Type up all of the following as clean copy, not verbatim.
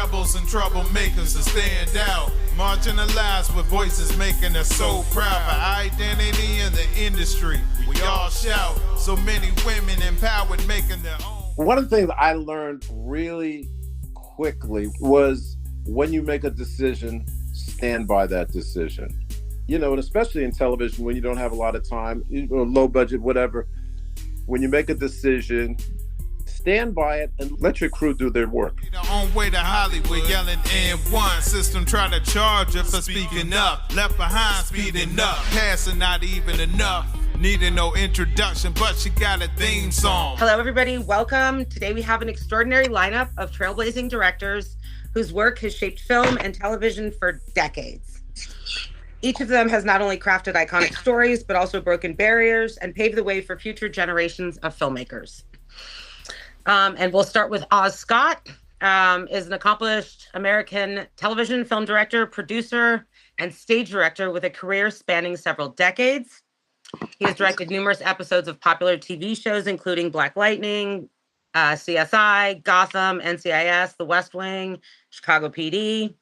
rebels and troublemakers to stand out. Marginalized with voices making us so proud. For identity in the industry, we all shout. So many women empowered making their own. One of the things I learned really quickly was when you make a decision, stand by that decision. You know, and especially in television when you don't have a lot of time, or low budget, whatever, when you make a decision, stand by it and let your crew do their work. The own way to Hollywood, yelling N1. System try to charge her for speaking up. Left behind, speeding up. Passing not even enough. Needing no introduction, but she got a theme song. Hello, everybody. Welcome. Today we have an extraordinary lineup of trailblazing directors whose work has shaped film and television for decades. Each of them has not only crafted iconic stories, but also broken barriers and paved the way for future generations of filmmakers. And we'll start with Oz Scott, is an accomplished American television, film director, producer, and stage director with a career spanning several decades. He has directed numerous episodes of popular TV shows, including Black Lightning, CSI, Gotham, NCIS, The West Wing, Chicago PD.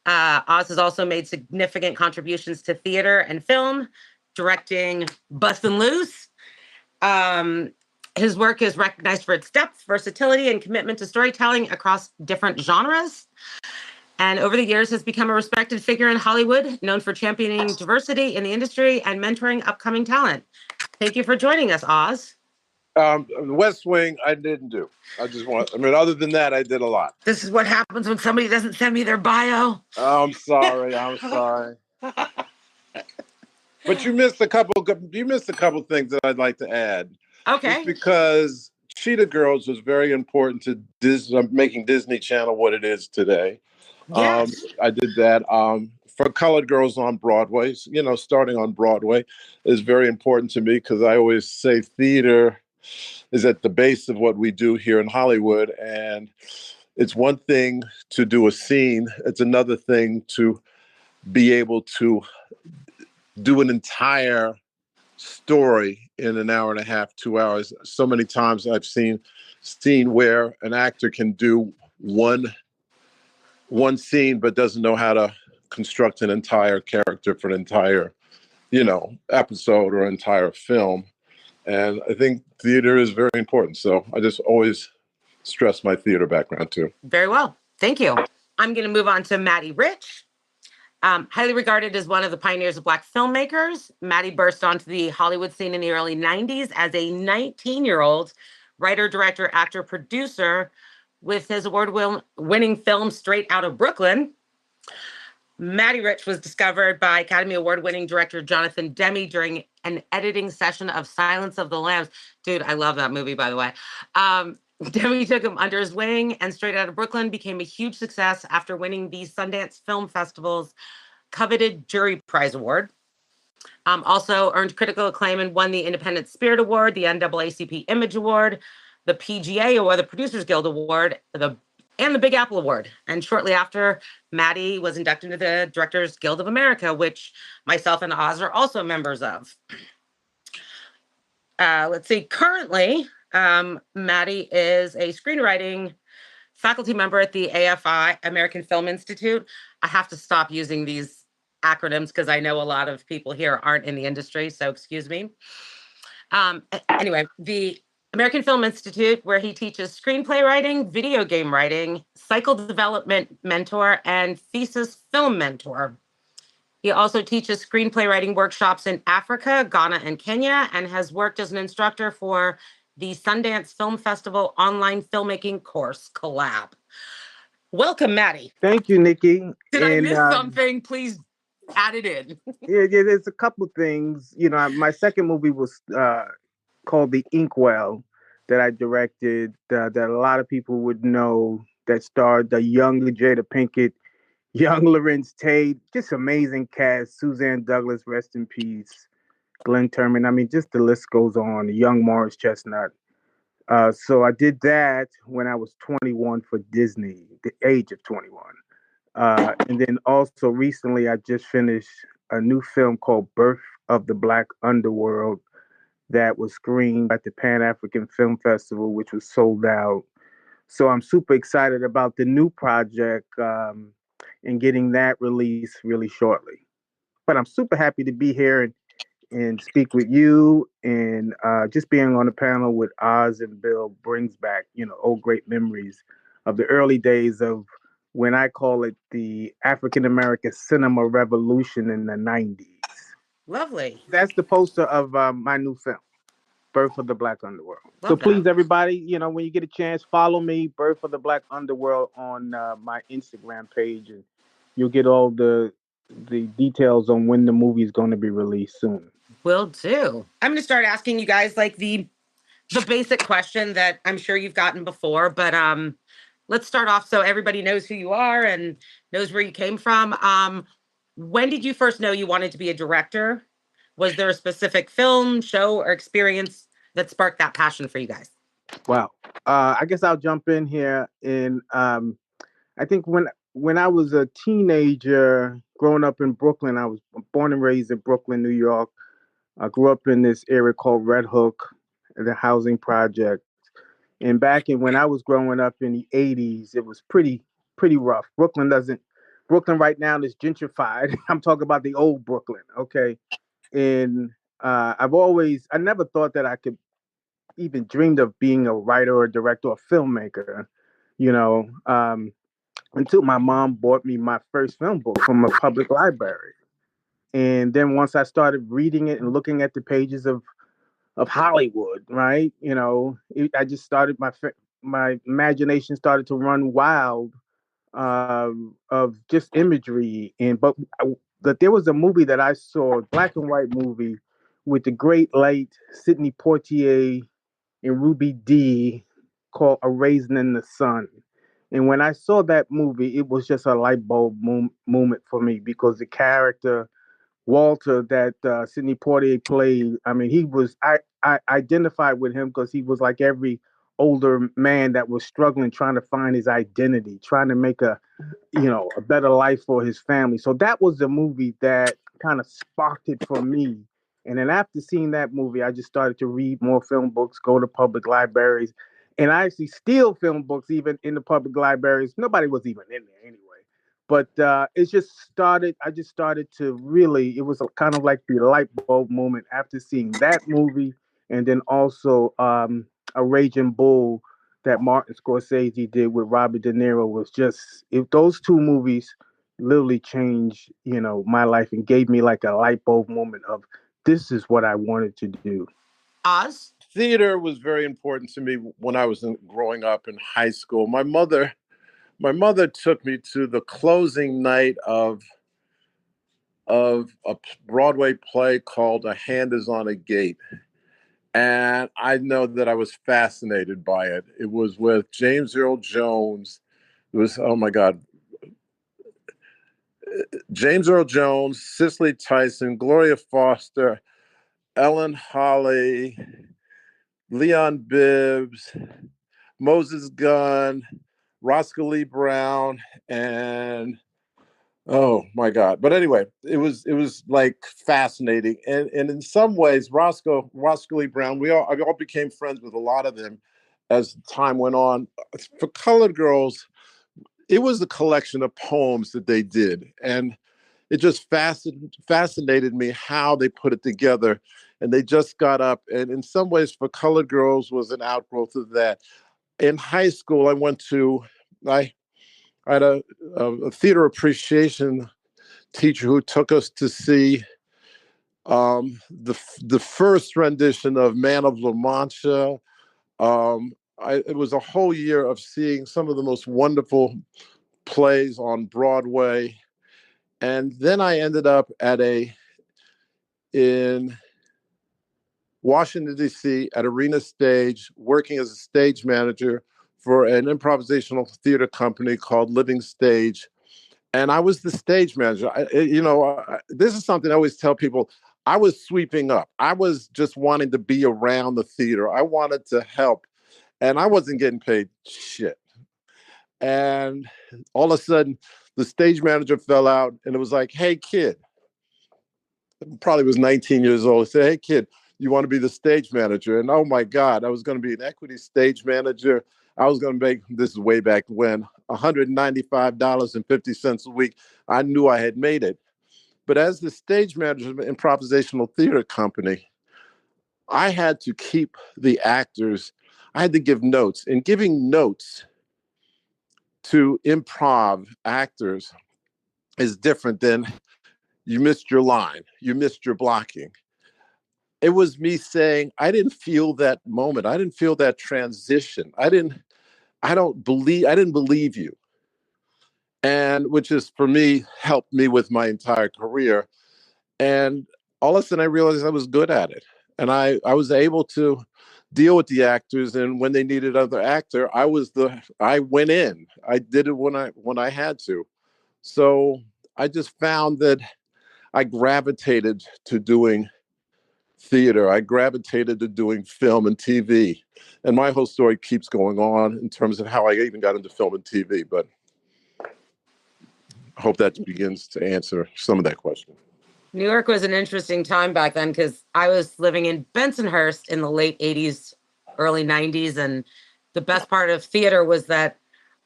Oz has also made significant contributions to theater and film, directing Bustin' Loose. His work is recognized for its depth, versatility, and commitment to storytelling across different genres. And over the years has become a respected figure in Hollywood, known for championing diversity in the industry and mentoring upcoming talent. Thank you for joining us, Oz. West Wing, I didn't do. Other than that, I did a lot. This is what happens when somebody doesn't send me their bio. Oh, I'm sorry. But you missed a couple things that I'd like to add. Okay. Just because Cheetah Girls was very important to making Disney Channel what it is today. Yes. I did that. For Colored Girls on Broadway, starting on Broadway is very important to me because I always say theater is at the base of what we do here in Hollywood. And it's one thing to do a scene. It's another thing to be able to do an entire story in an hour and a half, 2 hours. So many times I've seen where an actor can do one scene, but doesn't know how to construct an entire character for an entire, episode or entire film. And I think theater is very important. So I just always stress my theater background too. Very well. Thank you. I'm going to move on to Matty Rich. Highly regarded as one of the pioneers of Black filmmakers, Matty burst onto the Hollywood scene in the early 90s as a 19-year-old writer, director, actor, producer with his award-winning film Straight Outta Brooklyn. Matty Rich was discovered by Academy Award-winning director Jonathan Demme during an editing session of Silence of the Lambs. Dude, I love that movie, by the way. Demme took him under his wing, and Straight Outta Brooklyn became a huge success after winning the Sundance Film Festival's coveted Jury Prize Award. Also earned critical acclaim and won the Independent Spirit Award, the NAACP Image Award, the PGA Award, the Producers Guild Award, and the Big Apple Award. And shortly after, Matty was inducted into the Directors Guild of America, which myself and Oz are also members of. Let's see. Currently, Matty is a screenwriting faculty member at the AFI, American Film Institute. I have to stop using these acronyms because I know a lot of people here aren't in the industry, so excuse me. Anyway, the American Film Institute, where he teaches screenplay writing, video game writing, cycle development mentor, and thesis film mentor. He also teaches screenplay writing workshops in Africa, Ghana, and Kenya, and has worked as an instructor for the Sundance Film Festival online filmmaking course collab. Welcome, Matty. Thank you, Nicci. Did I miss something? Please add it in. yeah, there's a couple things. My second movie was called The Inkwell that I directed that a lot of people would know, that starred the young Jada Pinkett, young Lorenz Tate, just amazing cast, Suzanne Douglas, rest in peace, Glenn Turman. Just the list goes on, young Morris Chestnut. So I did that when I was 21 for Disney, the age of 21. And then also recently I just finished a new film called Birth of the Black Underworld that was screened at the Pan-African Film Festival, which was sold out. So I'm super excited about the new project and getting that released really shortly. But I'm super happy to be here and speak with you, and just being on the panel with Oz and Bill brings back, old great memories of the early days of when I call it the African American cinema revolution in the 90s. Lovely. That's the poster of my new film, Birth of the Black Underworld. So Love that. please, everybody, when you get a chance, follow me, Birth of the Black Underworld, on my Instagram page, and you'll get all the details on when the movie is going to be released soon. Will do. I'm going to start asking you guys like the basic question that I'm sure you've gotten before, but let's start off so everybody knows who you are and knows where you came from. When did you first know you wanted to be a director? Was there a specific film, show, or experience that sparked that passion for you guys? Wow. I guess I'll jump in here. And I think when I was a teenager, growing up in Brooklyn, I was born and raised in Brooklyn, New York. I grew up in this area called Red Hook, the housing project. And back in when I was growing up in the 80s, it was pretty rough. Brooklyn right now is gentrified. I'm talking about the old Brooklyn, okay? And I never thought that I could even dreamed of being a writer or director or filmmaker, you know, until my mom bought me my first film book from a public library. And then once I started reading it and looking at the pages of Hollywood, right? I just started my imagination started to run wild, of just imagery. But there was a movie that I saw, a black and white movie, with the great late Sidney Poitier and Ruby Dee, called A Raisin in the Sun. And when I saw that movie, it was just a light bulb moment for me, because the character Walter that Sidney Poitier played, I mean, I identified with him because he was like every older man that was struggling, trying to find his identity, trying to make a better life for his family. So that was the movie that kind of sparked it for me. And then after seeing that movie, I just started to read more film books, go to public libraries, and I actually steal film books even in the public libraries. Nobody was even in there anyway. But it just started. I just started to really. It was kind of like the light bulb moment after seeing that movie, and then also A Raging Bull that Martin Scorsese did with Robert De Niro was just. If those two movies literally changed, my life and gave me like a light bulb moment of this is what I wanted to do. Oz? Theater was very important to me when I was growing up in high school. My mother took me to the closing night of a Broadway play called A Hand Is on a Gate. And I know that I was fascinated by it. It was with James Earl Jones. It was, oh my God, James Earl Jones, Cicely Tyson, Gloria Foster, Ellen Holly, Leon Bibbs, Moses Gunn, Roscoe Lee Brown, and oh my God. But anyway, it was like fascinating. And in some ways, Roscoe Lee Brown, I all became friends with a lot of them as time went on. For Colored Girls, it was a collection of poems that they did. And it just fascinated me how they put it together. And they just got up. And in some ways, For Colored Girls was an outgrowth of that. In high school, I had a theater appreciation teacher who took us to see the first rendition of Man of La Mancha. It was a whole year of seeing some of the most wonderful plays on Broadway. And then I ended up in Washington, D.C. at Arena Stage, working as a stage manager for an improvisational theater company called Living Stage. And I was the stage manager. This is something I always tell people. I was sweeping up. I was just wanting to be around the theater. I wanted to help. And I wasn't getting paid shit. And all of a sudden, the stage manager fell out, and it was like, hey, kid. Probably was 19 years old. I said, hey, kid, you want to be the stage manager? And oh my God, I was going to be an equity stage manager. I was going to make, this is way back when, $195.50 a week. I knew I had made it. But as the stage manager of an improvisational theater company, I had to keep the actors, I had to give notes. And giving notes to improv actors is different than you missed your line, you missed your blocking. It was me saying, I didn't feel that moment. I didn't feel that transition. I didn't believe you. And which is for me, helped me with my entire career. And all of a sudden I realized I was good at it. And I was able to deal with the actors. And when they needed another actor, I went in. I did it when I had to. So I just found that I gravitated to doing theater. I gravitated to doing film and TV. And my whole story keeps going on in terms of how I even got into film and TV. But I hope that begins to answer some of that question. New York was an interesting time back then because I was living in Bensonhurst in the late 80s, early 90s. And the best part of theater was that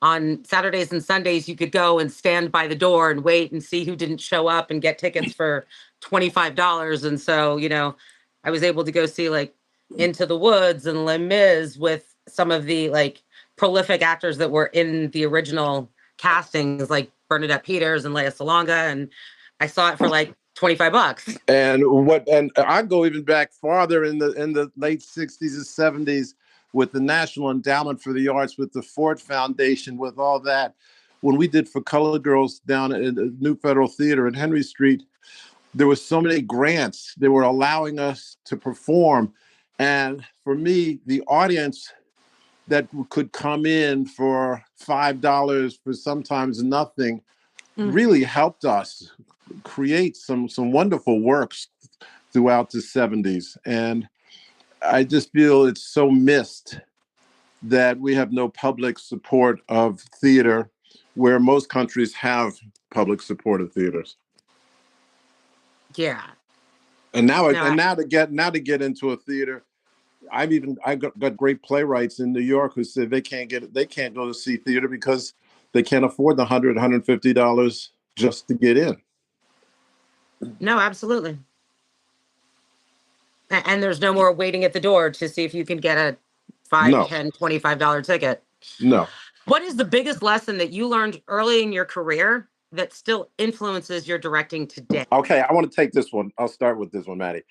on Saturdays and Sundays, you could go and stand by the door and wait and see who didn't show up and get tickets for $25. And so, I was able to go see like Into the Woods and Les Mis with some of the like prolific actors that were in the original castings, like Bernadette Peters and Lea Salonga. And I saw it for like $25. And I go even back farther in the late 60s and 70s with the National Endowment for the Arts, with the Ford Foundation, with all that. When we did For Colored Girls down at the New Federal Theater in Henry Street, there were so many grants. They were allowing us to perform. And for me, the audience that could come in for $5 for sometimes nothing really helped us create some wonderful works throughout the 70s. And I just feel it's so missed that we have no public support of theater, where most countries have public support of theaters. Yeah. And now to get into a theater, I got great playwrights in New York who said they can't go to see theater because they can't afford the $150 just to get in. No, absolutely. And there's no more waiting at the door to see if you can get a $5, $10, $25 ticket. No. What is the biggest lesson that you learned early in your career that still influences your directing today? Okay, I want to take this one. I'll start with this one, Matty.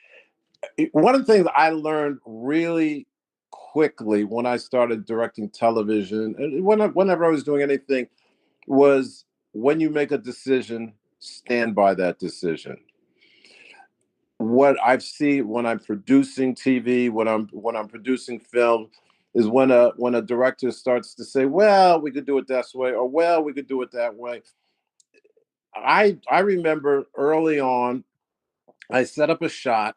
One of the things I learned really quickly when I started directing television, and whenever I was doing anything, was when you make a decision, stand by that decision. What I've seen when I'm producing TV, when I'm producing film, is when a director starts to say, well, we could do it this way, or well, we could do it that way. I remember early on, I set up a shot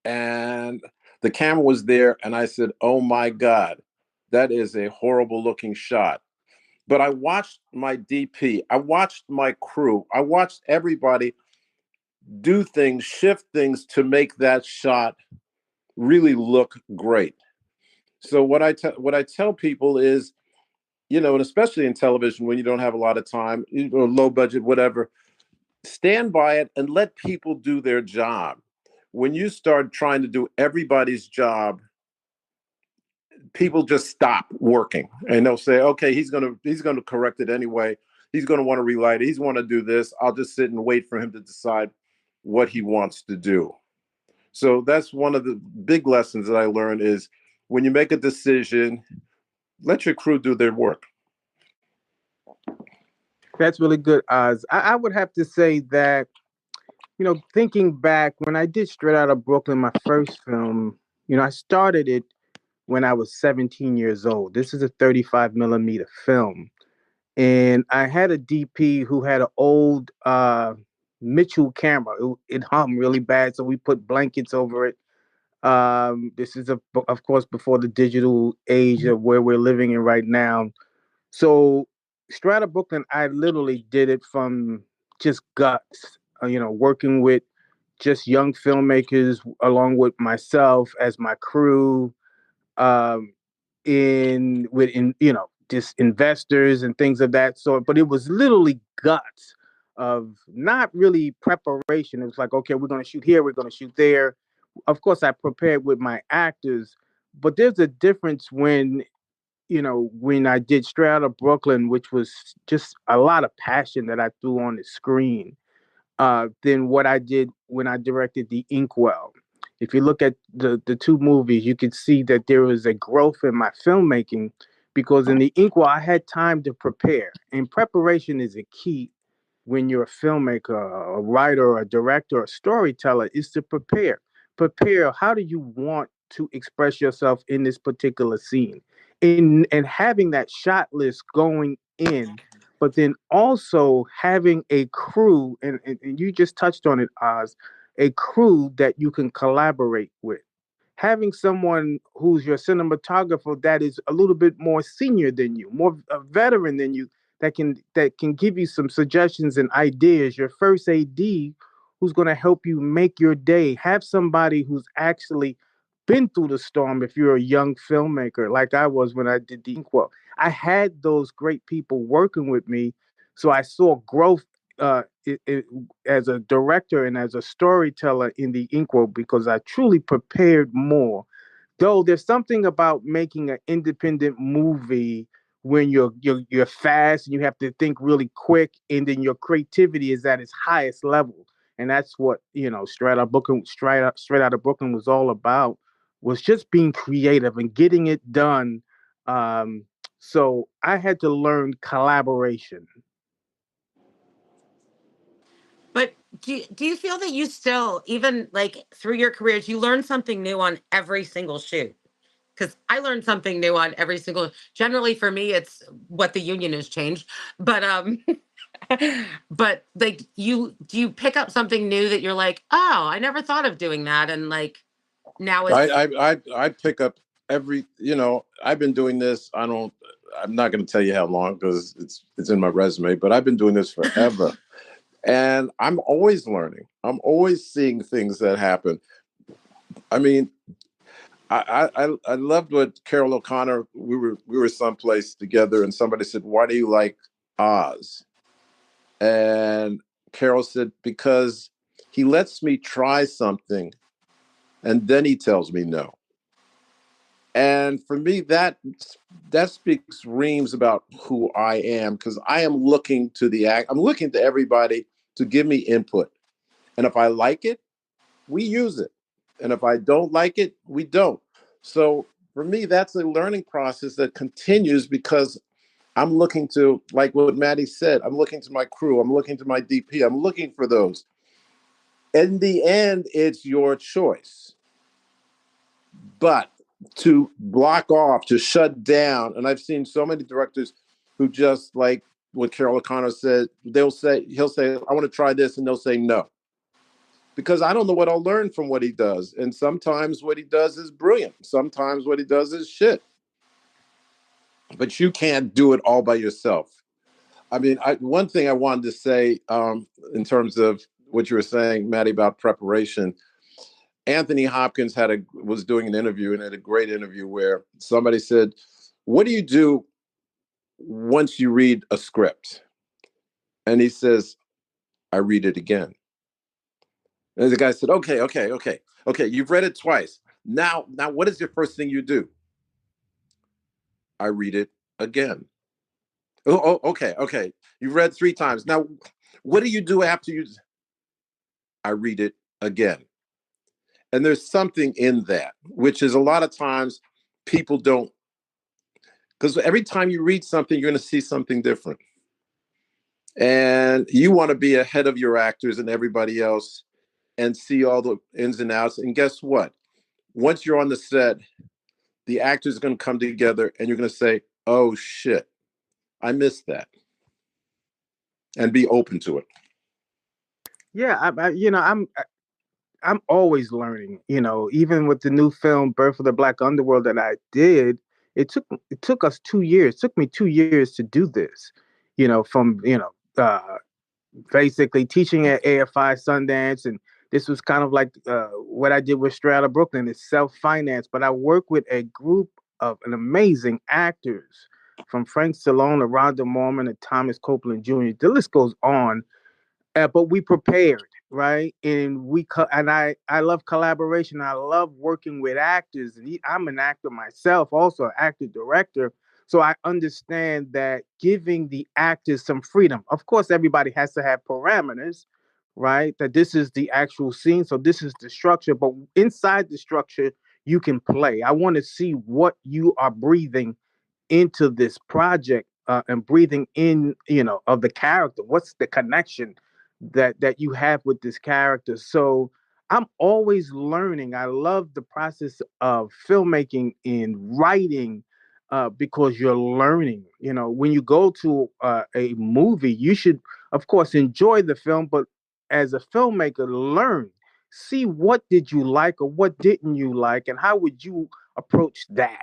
and the camera was there, and I said, oh my God, that is a horrible looking shot. But I watched my DP, I watched my crew, I watched everybody do things, shift things to make that shot really look great. So what I tell people is, and especially in television when you don't have a lot of time, or low budget, whatever, stand by it and let people do their job. When you start trying to do everybody's job, people just stop working, and they'll say, okay, he's going to correct it anyway. He's going to want to relight it. He's want to do this. I'll just sit and wait for him to decide what he wants to do. So that's one of the big lessons that I learned is when you make a decision, let your crew do their work. That's really good, Oz. I would have to say that, thinking back, when I did Straight Outta Brooklyn, my first film, I started it when I was 17 years old. This is a 35 millimeter film. And I had a DP who had an old Mitchell camera. It hung really bad, so we put blankets over it. This is, of course, before the digital age of where we're living in right now. So Straight Outta Brooklyn, I literally did it from just guts, working with just young filmmakers along with myself as my crew. just investors and things of that sort. But it was literally guts of not really preparation. It was like, okay, we're going to shoot here, we're going to shoot there. Of course, I prepared with my actors, but there's a difference when I did Straight Outta Brooklyn, which was just a lot of passion that I threw on the screen, than what I did when I directed The Inkwell. If you look at the two movies, you can see that there was a growth in my filmmaking, because in The Inkwell, I had time to prepare. And preparation is a key when you're a filmmaker, a writer, a director, a storyteller, is to prepare. Prepare. How do you want to express yourself in this particular scene? And having that shot list going in, but then also having a crew, and you just touched on it, Oz, a crew that you can collaborate with. Having someone who's your cinematographer that is a little bit more senior than you, more a veteran than you, that can give you some suggestions and ideas. Your first AD who's going to help you make your day. Have somebody who's actually been through the storm if you're a young filmmaker, like I was when I did The Inkwell. I had those great people working with me, so I saw growth as a director and as a storyteller in The Inkwell, because I truly prepared more. Though there's something about making an independent movie when you're fast and you have to think really quick, and then your creativity is at its highest level. And that's what Straight Outta Brooklyn was all about, was just being creative and getting it done. So I had to learn collaboration. But do you feel that you still, even like through your careers, you learn something new on every single shoot? Because I learned something new on every single. Generally, for me, it's what the union has changed. But but like, do you pick up something new that you're like, oh, I never thought of doing that, and like now it's. I pick up I've been doing this. I'm not going to tell you how long, because it's in my resume, but I've been doing this forever. And I'm always learning. I'm always seeing things that happen. I mean, I loved what Carol O'Connor, we were someplace together, and somebody said, "Why do you like Oz?" And Carol said, "Because he lets me try something and then he tells me no." And for me, that speaks reams about who I am, because I am looking to I'm looking to everybody to give me input. And if I like it, we use it. And if I don't like it, we don't. So for me, that's a learning process that continues, because I'm looking to, like what Matty said, I'm looking to my crew, I'm looking to my DP, I'm looking for those. In the end, it's your choice. But to block off, to shut down, and I've seen so many directors who, just like what Carol O'Connor said, he'll say, "I want to try this," and they'll say no. Because I don't know what I'll learn from what he does. And sometimes what he does is brilliant. Sometimes what he does is shit. But you can't do it all by yourself. I mean, one thing I wanted to say in terms of what you were saying, Matty, about preparation. Anthony Hopkins was doing an interview, and had a great interview, where somebody said, "What do you do once you read a script?" And he says, "I read it again." And the guy said, okay. You've read it twice. Now, what is the first thing you do? I read it again. Oh, okay. You've read 3 times. Now, what do you do after you? I read it again. And there's something in that, which is a lot of times people don't, because every time you read something, you're going to see something different. And you want to be ahead of your actors and everybody else, and see all the ins and outs. And guess what? Once you're on the set, the actors are going to come together, and you're going to say, "Oh shit, I missed that," and be open to it. Yeah, I'm always learning. Even with the new film Birth of the Black Underworld that I did, it took us 2 years. It took me 2 years to do this. From basically teaching at AFI Sundance, and this was kind of like what I did with Straight Outta Brooklyn. It's self-financed, but I work with a group of an amazing actors, from Frank Stallone to Rhonda Mormon to Thomas Copeland Jr. The list goes on. But we prepared, right? And I love collaboration. I love working with actors. And I'm an actor myself, also an actor director. So I understand that giving the actors some freedom. Of course, everybody has to have parameters, right? That this is the actual scene, so this is the structure. But inside the structure, you can play. I want to see what you are breathing into this project, and breathing in, of the character. What's the connection that you have with this character? So I'm always learning. I love the process of filmmaking and writing, because you're learning. When you go to a movie, you should, of course, enjoy the film, but as a filmmaker, learn. See, what did you like or what didn't you like, and how would you approach that?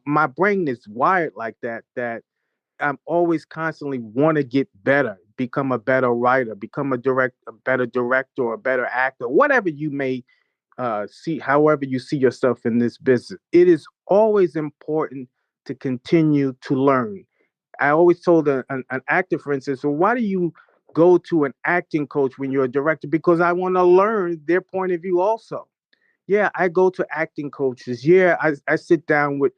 My brain is wired like that I'm always constantly want to get better, become a better writer, become a better director, or a better actor, whatever you may see, however you see yourself in this business. It is always important to continue to learn. I always told an actor, for instance, well, why do you go to an acting coach when you're a director? Because I want to learn their point of view also. Yeah, I go to acting coaches. Yeah, I sit down with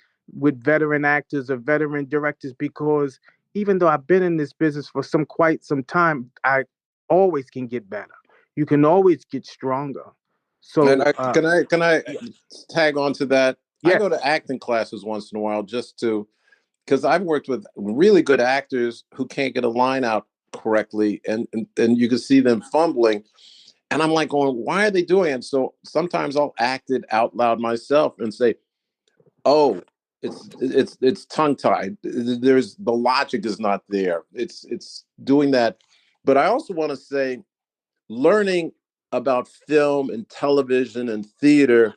veteran actors or veteran directors, because even though I've been in this business for quite some time, I always can get better. You can always get stronger. And So can I yeah, tag on to that? I yes, go to acting classes once in a while just to, because I've worked with really good actors who can't get a line out correctly, and you can see them fumbling. And I'm like going, why are they doing it? So sometimes I'll act it out loud myself and say, oh, it's tongue tied. There's the logic is not there. It's doing that. But I also want to say, learning about film and television and theater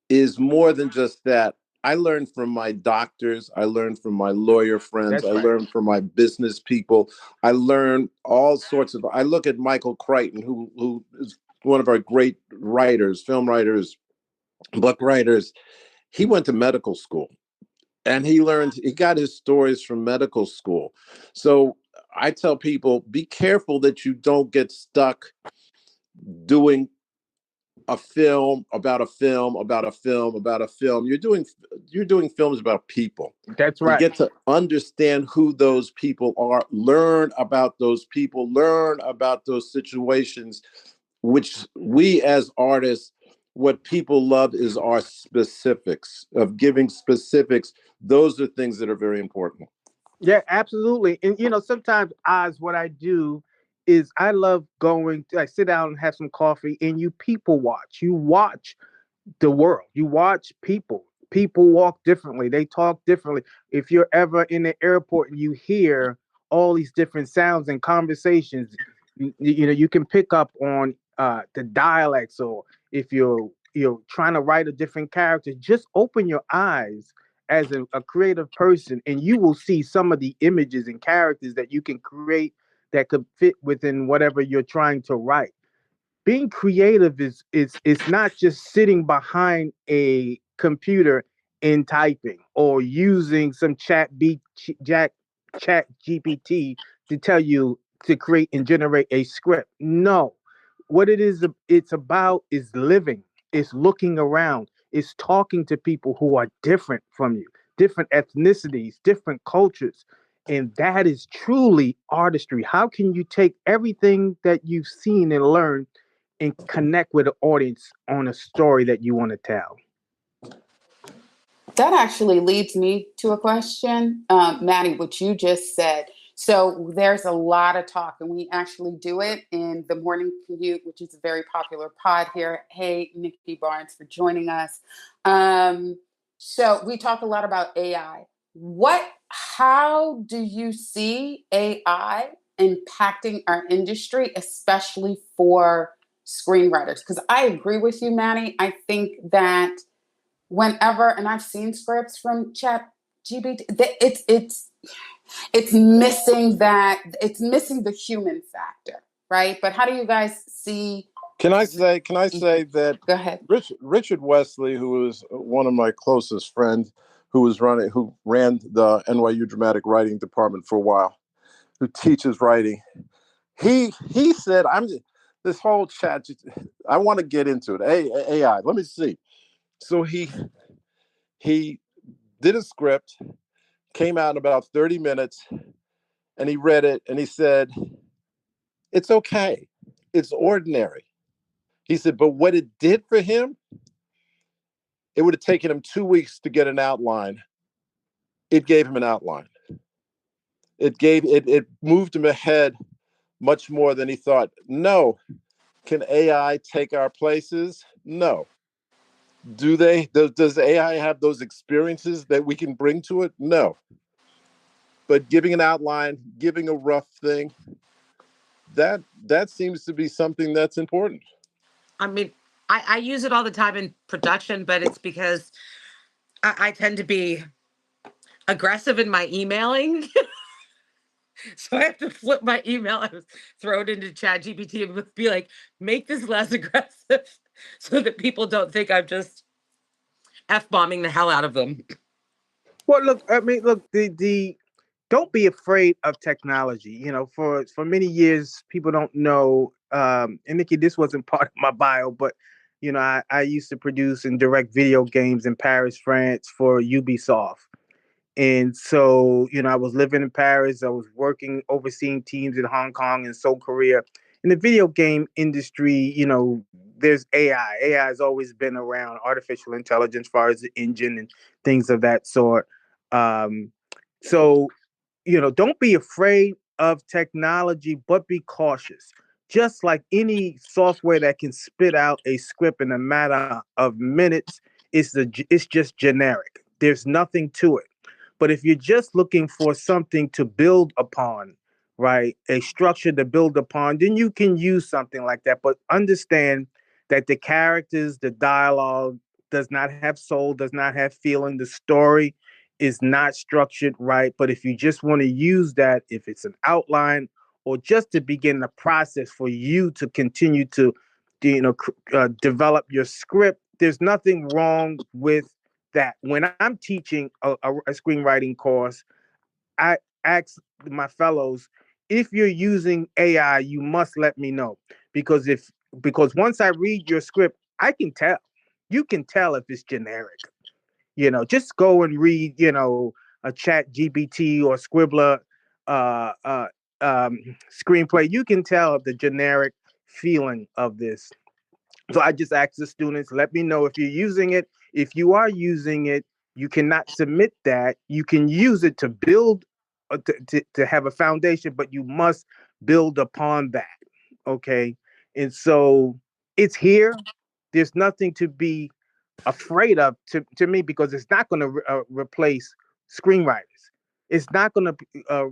is more than just that. I learned from my doctors. I learned from my lawyer friends. that's I right. learned from my business people. I learned all sorts of. I look at Michael Crichton, who is one of our great writers, film writers, book writers. He went to medical school, and he got his stories from medical school. So I tell people, be careful that you don't get stuck doing a film about a film about a film about a film. You're doing films about people. That's You right. get to understand who those people are, learn about those people, learn about those situations, which we as artists, what people love is our specifics, of giving specifics. Those are things that are very important. Yeah, absolutely. And sometimes, Oz, what I do is I love I sit down and have some coffee, and you people watch. You watch the world. You watch people. People walk differently. They talk differently. If you're ever in the airport and you hear all these different sounds and conversations, you can pick up on the dialects. Or if you're trying to write a different character, just open your eyes as a creative person, and you will see some of the images and characters that you can create that could fit within whatever you're trying to write. Being creative is not just sitting behind a computer and typing, or using some chat GPT to tell you to create and generate a script. No, what it's about is living. It's looking around. It's talking to people who are different from you, different ethnicities, different cultures. And that is truly artistry. How can you take everything that you've seen and learned and connect with the audience on a story that you want to tell? That actually leads me to a question, Matty, what you just said. So there's a lot of talk, and we actually do it in the Morning Commute, which is a very popular pod here. Hey, Nicci Barnes, for joining us. So we talk a lot about AI. How do you see AI impacting our industry, especially for screenwriters? Because I agree with you, Matty. I think that whenever, and I've seen scripts from Chat GPT, it's missing the human factor, right? But how do you guys see? Can I say that Go ahead. Richard Wesley, who is one of my closest friends, who ran the NYU dramatic writing department for a while, who teaches writing. He said, this whole chat, I want to get into it. AI, let me see. So he did a script, came out in about 30 minutes, and he read it, and he said, it's okay. It's ordinary. He said, but what it did for him, it would have taken him 2 weeks to get an outline. It gave him an outline. It moved him ahead much more than he thought. No. Can AI take our places? No. Does AI have those experiences that we can bring to it? No. But giving an outline, giving a rough thing, that seems to be something that's important. I mean, I use it all the time in production, but it's because I tend to be aggressive in my emailing. So I have to flip my email and throw it into ChatGPT and be like, make this less aggressive so that people don't think I'm just F-bombing the hell out of them. Well, look, the don't be afraid of technology. You know, for many years, people don't know. And Nicci, this wasn't part of my bio, but you know, I used to produce and direct video games in Paris, France for Ubisoft. And so, you know, I was living in Paris. I was working, overseeing teams in Hong Kong and Seoul, Korea. In the video game industry, you know, there's AI. AI has always been around, artificial intelligence, as far as the engine and things of that sort. Um, so, you know, don't be afraid of technology, but be cautious. Just like any software that can spit out a script in a matter of minutes, it's just generic. There's nothing to it. But if you're just looking for something to build upon, right, a structure to build upon, then you can use something like that. But understand that the characters, the dialogue does not have soul, does not have feeling. The story is not structured right. But if you just want to use that, if it's an outline or just to begin the process for you to continue to, develop your script, there's nothing wrong with that. When I'm teaching a screenwriting course, I ask my fellows, if you're using AI, you must let me know. Because once I read your script, I can tell. You can tell if it's generic. You know, just go and read, you know, a Chat GPT or Scribbler uh, uh, screenplay. You can tell the generic feeling of this. So I just ask the students, let me know if you're using it. If you are using it, you cannot submit that. You can use it to build, to have a foundation, but you must build upon that. Okay. And so it's here. There's nothing to be afraid of to me, because it's not going to replace screenwriters. It's not going to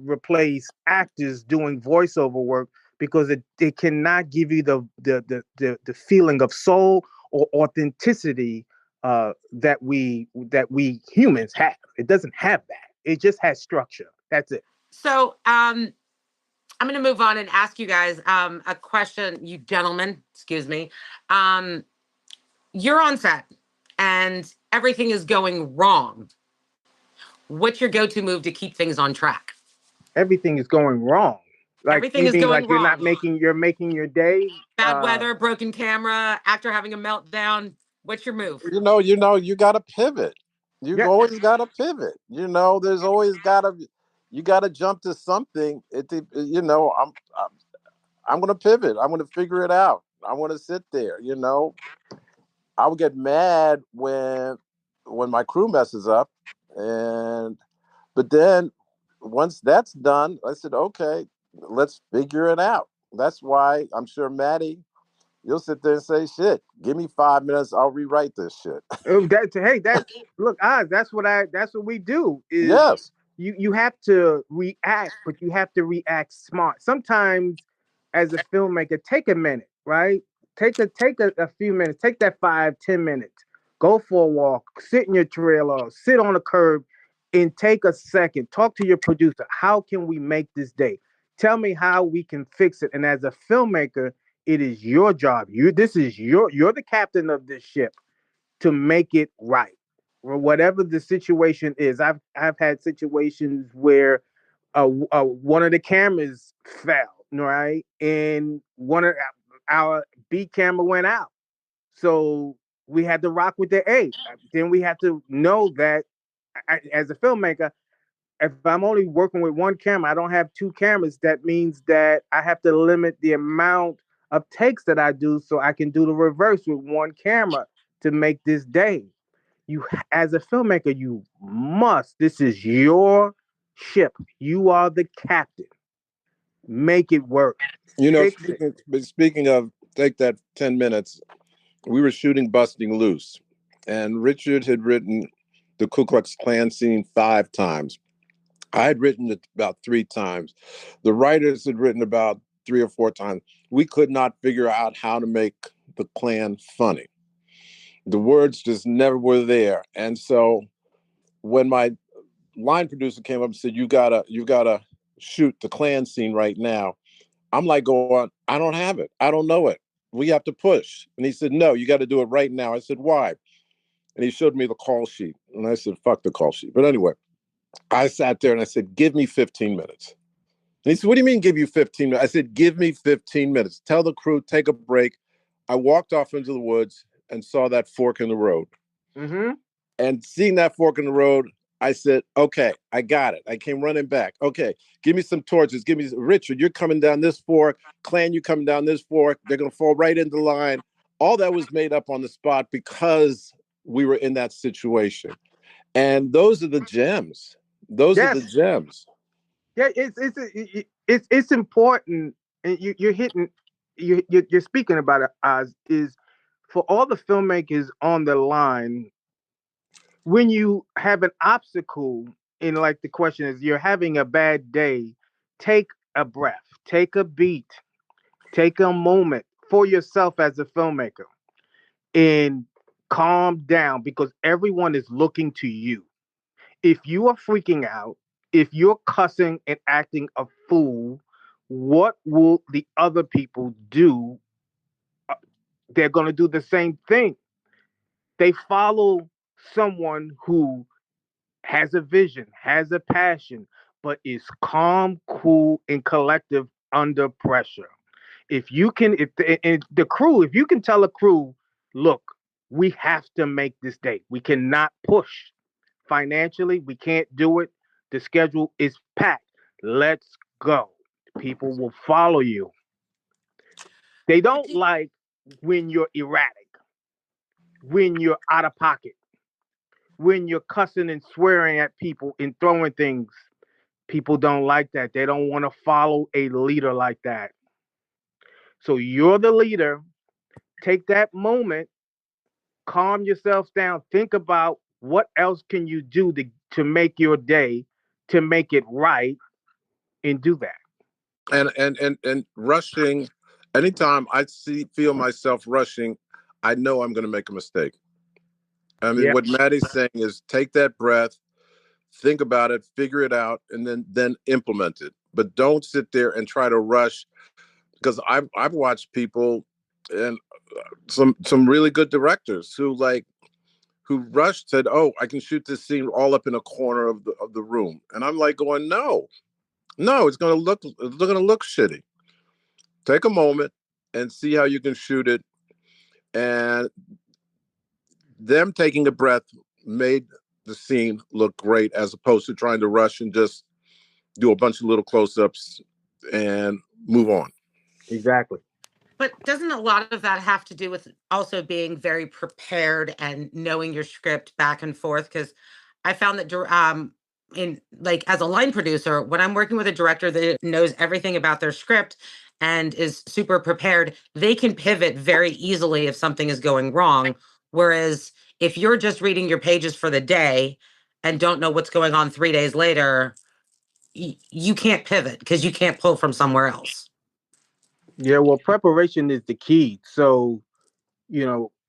replace actors doing voiceover work, because it cannot give you the feeling of soul or authenticity that we humans have. It doesn't have that. It just has structure. That's it. So I'm going to move on and ask you guys a question, you gentlemen, excuse me. You're on set and everything is going wrong. What's your go-to move to keep things on track? Everything is going wrong. Like, everything you is mean going like you're wrong. you're making your day? Bad weather, broken camera, actor having a meltdown. What's your move? You got to pivot. Yeah. Always got to pivot. There's always you got to jump to something. I'm going to pivot. I'm going to figure it out. I want to sit there. I would get mad when my crew messes up, but then once that's done, I said, okay, let's figure it out. That's why I'm sure Matty, you'll sit there and say, shit, give me 5 minutes, I'll rewrite this shit. Look, that's what we do. Is Yes. You have to react, but you have to react smart. Sometimes, as a filmmaker, take a minute, right? Take a few minutes. Take that 5-10 minutes. Go for a walk. Sit in your trailer. Sit on a curb, and take a second. Talk to your producer. How can we make this day? Tell me how we can fix it. And as a filmmaker, it is your job. You're the captain of this ship, to make it right. or whatever the situation is. I've had situations where one of the cameras fell, right, and one of our B camera went out, so we had to rock with the A. Then we have to know that as a filmmaker, if I'm only working with one camera, I don't have two cameras. That means that I have to limit the amount of takes that I do so I can do the reverse with one camera to make this day. You, as a filmmaker, you must. This is your ship. You are the captain. Make it work. You know, Fix it. speaking of, take that 10 minutes. We were shooting Busting Loose, and Richard had written the Ku Klux Klan scene 5 times. I had written it about 3 times. The writers had written about 3 or 4 times. We could not figure out how to make the Klan funny. The words just never were there. And so when my line producer came up and said, you gotta shoot the Klan scene right now, I'm like going, I don't have it. I don't know it. We have to push. And he said, no, you got to do it right now. I said, why? And he showed me the call sheet. And I said, fuck the call sheet. But anyway, I sat there and I said, give me 15 minutes. And he said, what do you mean give you 15 minutes? I said, give me 15 minutes. Tell the crew, take a break. I walked off into the woods and saw that fork in the road. Mm-hmm. And seeing that fork in the road, I said, okay, I got it. I came running back. Okay, give me some torches. Give me, Richard, you're coming down this fork. Clan, you're coming down this fork. They're going to fall right into line. All that was made up on the spot because we were in that situation. And those are the gems. Those are the gems. Yeah, it's important, and you're speaking about it, Oz, is for all the filmmakers on the line. When you have an obstacle, and like the question is, you're having a bad day, take a breath, take a beat, take a moment for yourself as a filmmaker, and calm down because everyone is looking to you. If you are freaking out, if you're cussing and acting a fool, what will the other people do? They're going to do the same thing. They follow someone who has a vision, has a passion, but is calm, cool, and collective under pressure. If you can, if the crew, if you can tell a crew, look, we have to make this date. We cannot push financially. We can't do it. The schedule is packed. Let's go. People will follow you. They don't like when you're erratic, when you're out of pocket, when you're cussing and swearing at people and throwing things. People don't like that. They don't want to follow a leader like that. So you're the leader. Take that moment, calm yourself down, think about what else can you do to make your day, to make it right, and do that. And rushing, anytime I feel myself rushing, I know I'm going to make a mistake. I mean, what Matty's saying is take that breath, think about it, figure it out, and then implement it. But don't sit there and try to rush, because I've watched people and some really good directors who rushed, said, "Oh, I can shoot this scene all up in a corner of the room," and I'm like going, "No, it's going to look shitty. Take a moment and see how you can shoot it." And them taking a breath made the scene look great, as opposed to trying to rush and just do a bunch of little close-ups and move on. Exactly. But doesn't a lot of that have to do with also being very prepared and knowing your script back and forth? Because I found that in like as a line producer, when I'm working with a director that knows everything about their script and is super prepared, they can pivot very easily if something is going wrong. Whereas if you're just reading your pages for the day and don't know what's going on 3 days later, you can't pivot because you can't pull from somewhere else. Yeah, well, preparation is the key. So,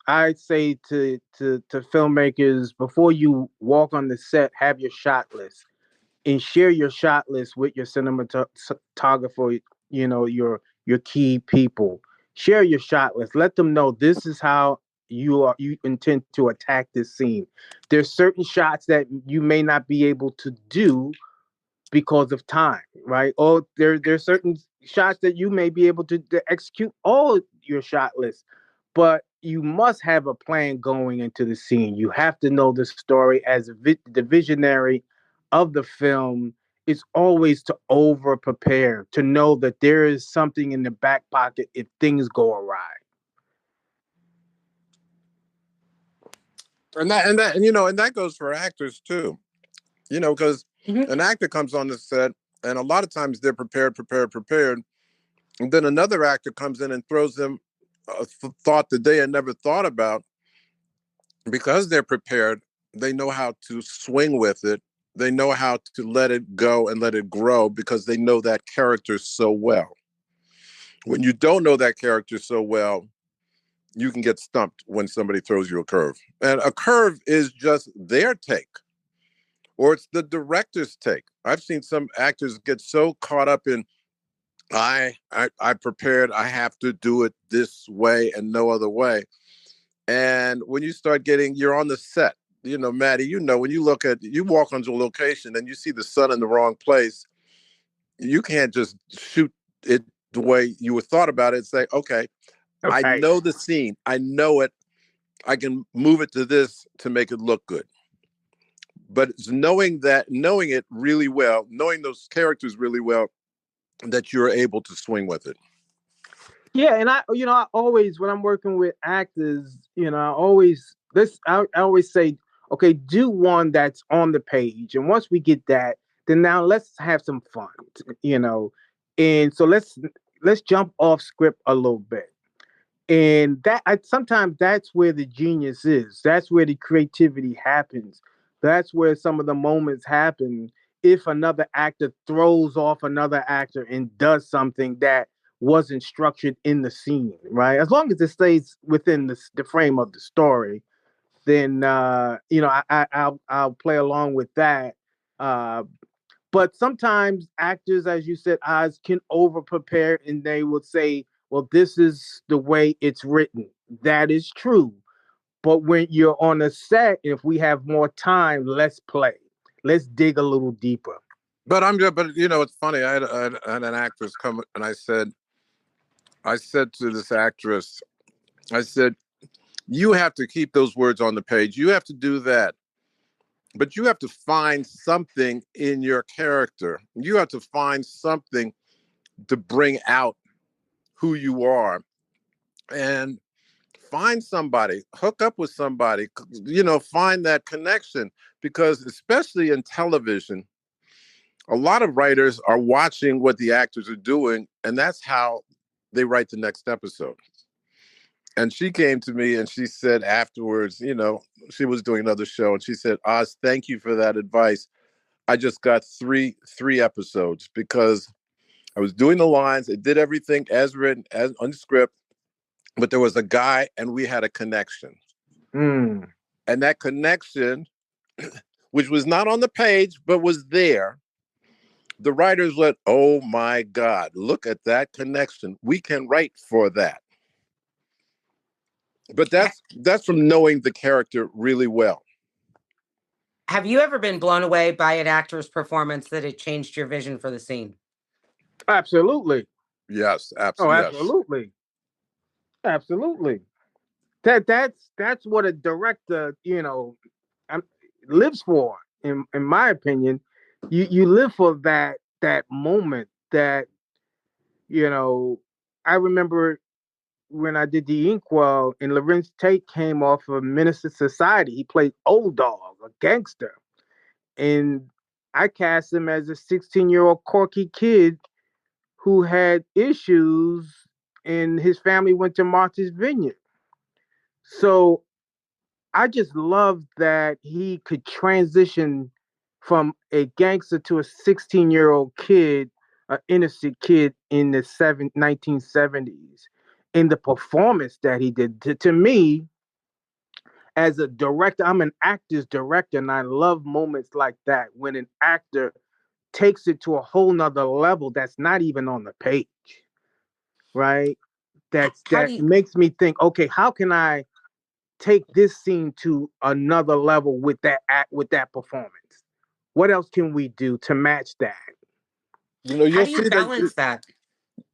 I say to filmmakers, before you walk on the set, have your shot list and share your shot list with your cinematographer, your key people. Share your shot list. Let them know this is how you intend to attack this scene. There's certain shots that you may not be able to do because of time, right? Or there's certain shots that you may be able to execute all your shot list, but you must have a plan going into the scene. You have to know the story as the visionary of the film is always to over prepare, to know that there is something in the back pocket if things go awry. And that goes for actors too. Because an actor comes on the set, and a lot of times they're prepared, and then another actor comes in and throws them a thought that they had never thought about. Because they're prepared, they know how to swing with it. They know how to let it go and let it grow because they know that character so well. When you don't know that character so well, you can get stumped when somebody throws you a curve. And a curve is just their take, or it's the director's take. I've seen some actors get so caught up in, I prepared, I have to do it this way and no other way. And when you start you're on the set, Matty, when you walk onto a location and you see the sun in the wrong place, you can't just shoot it the way you were thought about it and say, okay, I know the scene. I know it. I can move it to this to make it look good. But it's knowing it really well, knowing those characters really well, that you're able to swing with it. Yeah, and I always, when I'm working with actors, I always say, okay, do one that's on the page, and once we get that, then now let's have some fun, and so let's jump off script a little bit. And sometimes that's where the genius is. That's where the creativity happens. That's where some of the moments happen. If another actor throws off another actor and does something that wasn't structured in the scene, right? As long as it stays within the frame of the story, then I'll play along with that. But sometimes actors, as you said, Oz, can over prepare and they would say, well, this is the way it's written. That is true. But when you're on a set, if we have more time, let's play. Let's dig a little deeper. But it's funny. I had an actress come and I said to this actress, I said, you have to keep those words on the page. You have to do that. But you have to find something in your character. You have to find something to bring out who you are. And find somebody, hook up with somebody, find that connection. Because especially in television, a lot of writers are watching what the actors are doing, and that's how they write the next episode. And she came to me and she said afterwards, she was doing another show, and she said, Oz, thank you for that advice. I just got three episodes because I was doing the lines. I did everything as written, as on the script, but there was a guy and we had a connection. And that connection, which was not on the page, but was there, the writers went, oh my God, look at that connection. We can write for that. But that's from knowing the character really well. Have you ever been blown away by an actor's performance that it changed your vision for the scene? Absolutely. Yes, absolutely. Oh, absolutely. Yes. Absolutely. That's what a director, lives for. In my opinion, you live for that moment. That I remember when I did the Inkwell and Lorenz Tate came off of Minister Society. He played Old Dog, a gangster. And I cast him as a 16-year-old quirky kid who had issues, and his family went to Martha's Vineyard. So I just loved that he could transition from a gangster to a 16-year-old kid, an innocent kid in the 1970s. In the performance that he did, to me, as a director, I'm an actor's director, and I love moments like that when an actor takes it to a whole nother level that's not even on the page, right? That makes me think, okay, how can I take this scene to another level with that act, with that performance? What else can we do to match that? You know, How do you balance that?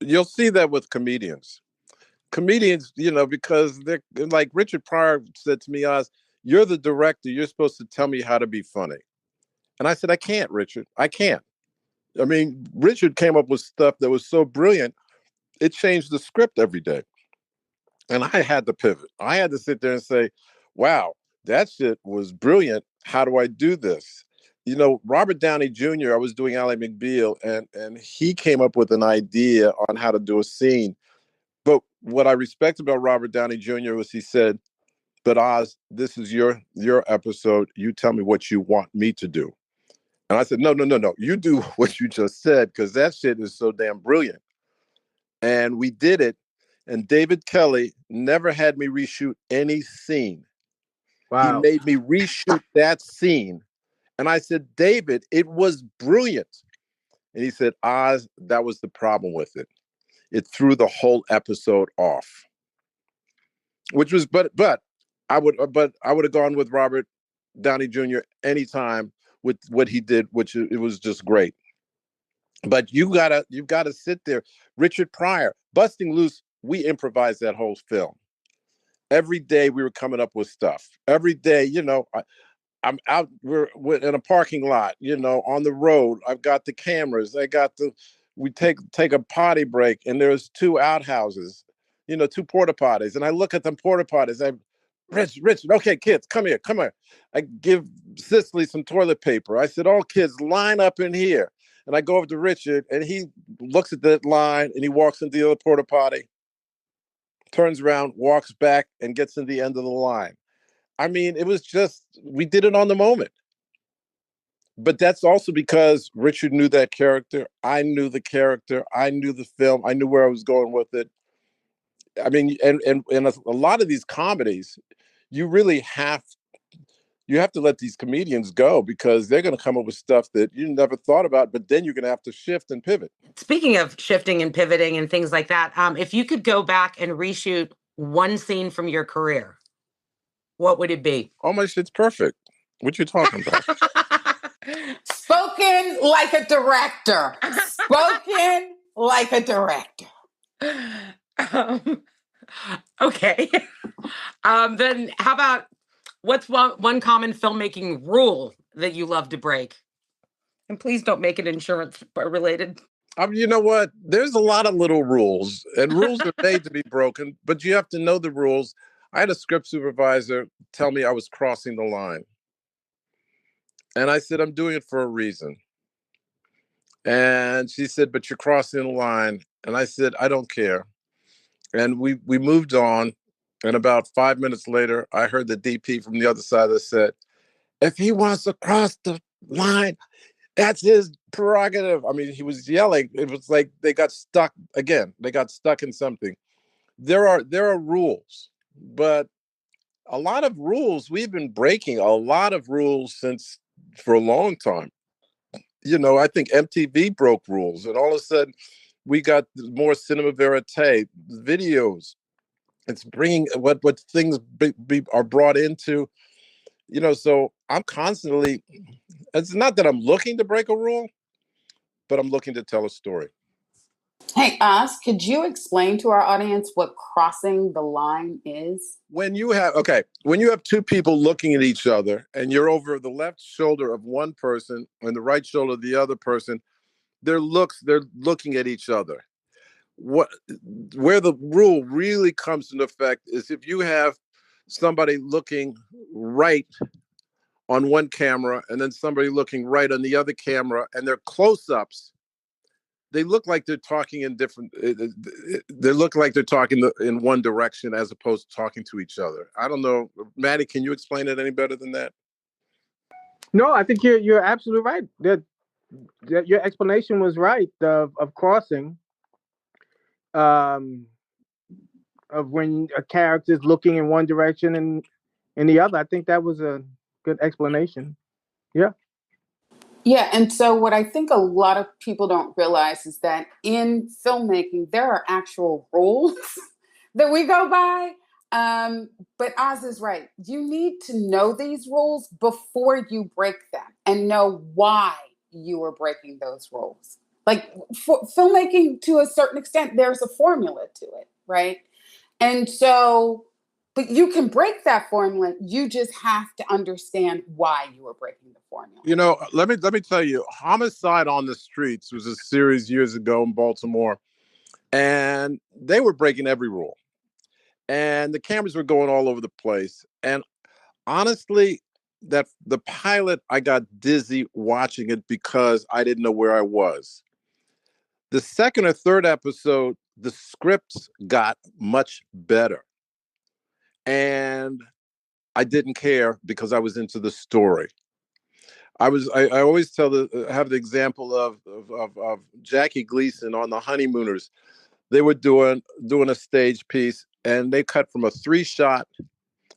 You'll see that with comedians. Comedians, you know, because they're like Richard Pryor said to me, Oz, you're the director. You're supposed to tell me how to be funny. And I said, I can't, Richard. I can't. I mean, Richard came up with stuff that was so brilliant, it changed the script every day. And I had to pivot. I had to sit there and say, wow, that shit was brilliant. How do I do this? You know, Robert Downey Jr., I was doing Ally McBeal, and he came up with an idea on how to do a scene. But what I respect about Robert Downey Jr. was he said, but Oz, this is your episode. You tell me what you want me to do. And I said, no. You do what you just said, because that shit is so damn brilliant. And we did it. And David Kelly never had me reshoot any scene. Wow. He made me reshoot that scene. And I said, David, it was brilliant. And he said, Oz, that was the problem with it. It threw the whole episode off. Which was, but I would have gone with Robert Downey Jr. anytime with what he did, which it was just great. But you've gotta sit there. Richard Pryor, Busting Loose, we improvised that whole film. Every day we were coming up with stuff. Every day, you know, I'm out, we're in a parking lot, you know, on the road. I've got the cameras. We take a potty break, and there's 2 outhouses, you know, 2 porta potties. And I look at them porta potties. Richard, okay, kids, come here. I give Cicely some toilet paper. I said, all kids, line up in here. And I go over to Richard, and he looks at that line, and he walks into the other porta potty, turns around, walks back, and gets in the end of the line. I mean, it was just, we did it on the moment. But that's also because Richard knew that character. I knew the character. I knew the film. I knew where I was going with it. I mean, and a lot of these comedies, you really have to let these comedians go, because they're going to come up with stuff that you never thought about, but then you're going to have to shift and pivot. Speaking of shifting and pivoting and things like that, if you could go back and reshoot one scene from your career, what would it be? Oh, my shit's perfect. What you talking about? Spoken like a director. Spoken like a director. Okay. Then how about, what's one common filmmaking rule that you love to break? And please don't make it insurance related. You know what? There's a lot of little rules, and rules are made to be broken, but you have to know the rules. I had a script supervisor tell me I was crossing the line. And I said, I'm doing it for a reason. And she said, but you're crossing the line. And I said, I don't care. And we moved on. And about 5 minutes later, I heard the DP from the other side that said, if he wants to cross the line, that's his prerogative. I mean, he was yelling. It was like they got stuck again. They got stuck in something. There are rules, but a lot of rules, we've been breaking a lot of rules for a long time. You know, I think MTV broke rules, and all of a sudden we got more cinema verite videos. It's bringing what things are brought into, you know, so I'm constantly, it's not that I'm looking to break a rule, but I'm looking to tell a story. Hey, Oz, could you explain to our audience what crossing the line is? When you have 2 people looking at each other, and you're over the left shoulder of one person and the right shoulder of the other person, they're looking at each other. Where the rule really comes into effect is if you have somebody looking right on one camera and then somebody looking right on the other camera, and they're close-ups, they look like they're talking in different, they look like they're talking in one direction as opposed to talking to each other. I don't know. Matty, can you explain it any better than that? No, I think you're absolutely right. That your explanation was right of crossing. Of when a character is looking in one direction and in the other. I think that was a good explanation. Yeah. Yeah, and so what I think a lot of people don't realize is that in filmmaking, there are actual rules that we go by. But Oz is right. You need to know these rules before you break them and know why you are breaking those rules. Like for filmmaking, to a certain extent, there's a formula to it, right? And so, but you can break that formula. You just have to understand why you are breaking the formula. You know, let me tell you, Homicide on the Streets was a series years ago in Baltimore, and they were breaking every rule. And the cameras were going all over the place. And honestly, that the pilot, I got dizzy watching it because I didn't know where I was. The second or third episode, the scripts got much better. And I didn't care because I was into the story. I always have the example of Jackie Gleason on The Honeymooners. They were doing a stage piece, and they cut from a 3-shot.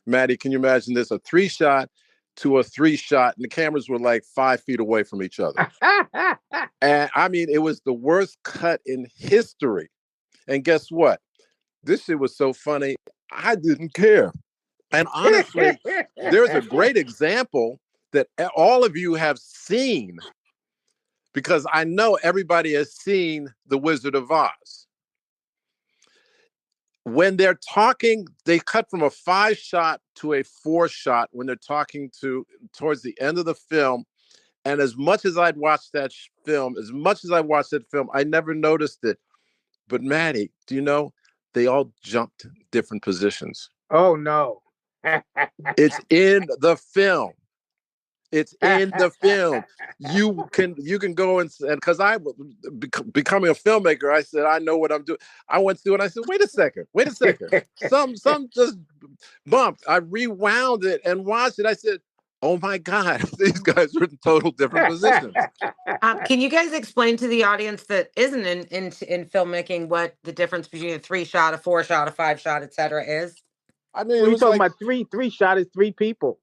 Matty, can you imagine this? A 3-shot to a 3-shot, and the cameras were like 5 feet away from each other. And I mean, it was the worst cut in history. And guess what? This shit was so funny, I didn't care. And honestly, there's a great example that all of you have seen, because I know everybody has seen The Wizard of Oz. When they're talking, they cut from a 5-shot to a 4-shot when they're talking towards the end of the film. And as much as I'd watched that film, I never noticed it. But Matty, do you know, they all jumped different positions. Oh, no. It's in the film. It's in the film. You can go and because I becoming a filmmaker, I said I know what I'm doing. I went through and I said, wait a second. Some just bumped. I rewound it and watched it. I said, oh my God, these guys are in total different positions. Can you guys explain to the audience that isn't in filmmaking what the difference between a 3-shot, a 4-shot, a 5-shot, etc. is? I mean, we're talking about 3-shot is 3 people.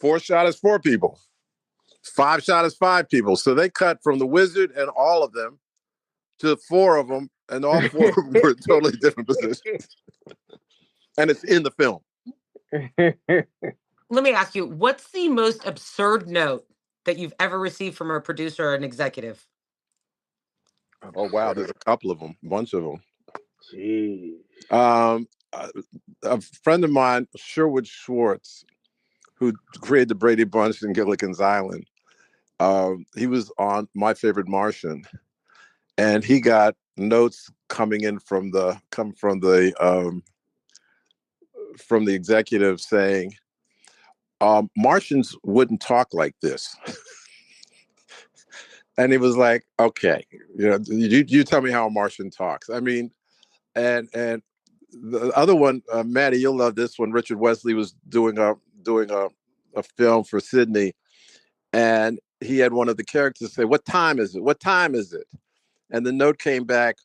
4-shot is 4 people. 5-shot is 5 people. So they cut from the Wizard and all of them to 4 of them, and all 4 of them were in totally different positions. And it's in the film. Let me ask you, what's the most absurd note that you've ever received from a producer or an executive? Oh, wow. There's a couple of them, a bunch of them. Jeez. A friend of mine, Sherwood Schwartz, who created the Brady Bunch in Gilligan's Island, he was on My Favorite Martian, and he got notes coming in from the executive saying, Martians wouldn't talk like this. And he was like, okay, you tell me how a Martian talks. I mean, and the other one, Matty, you'll love this one. Richard Wesley was doing a film for Sydney, and he had one of the characters say, what time is it? What time is it? And the note came back,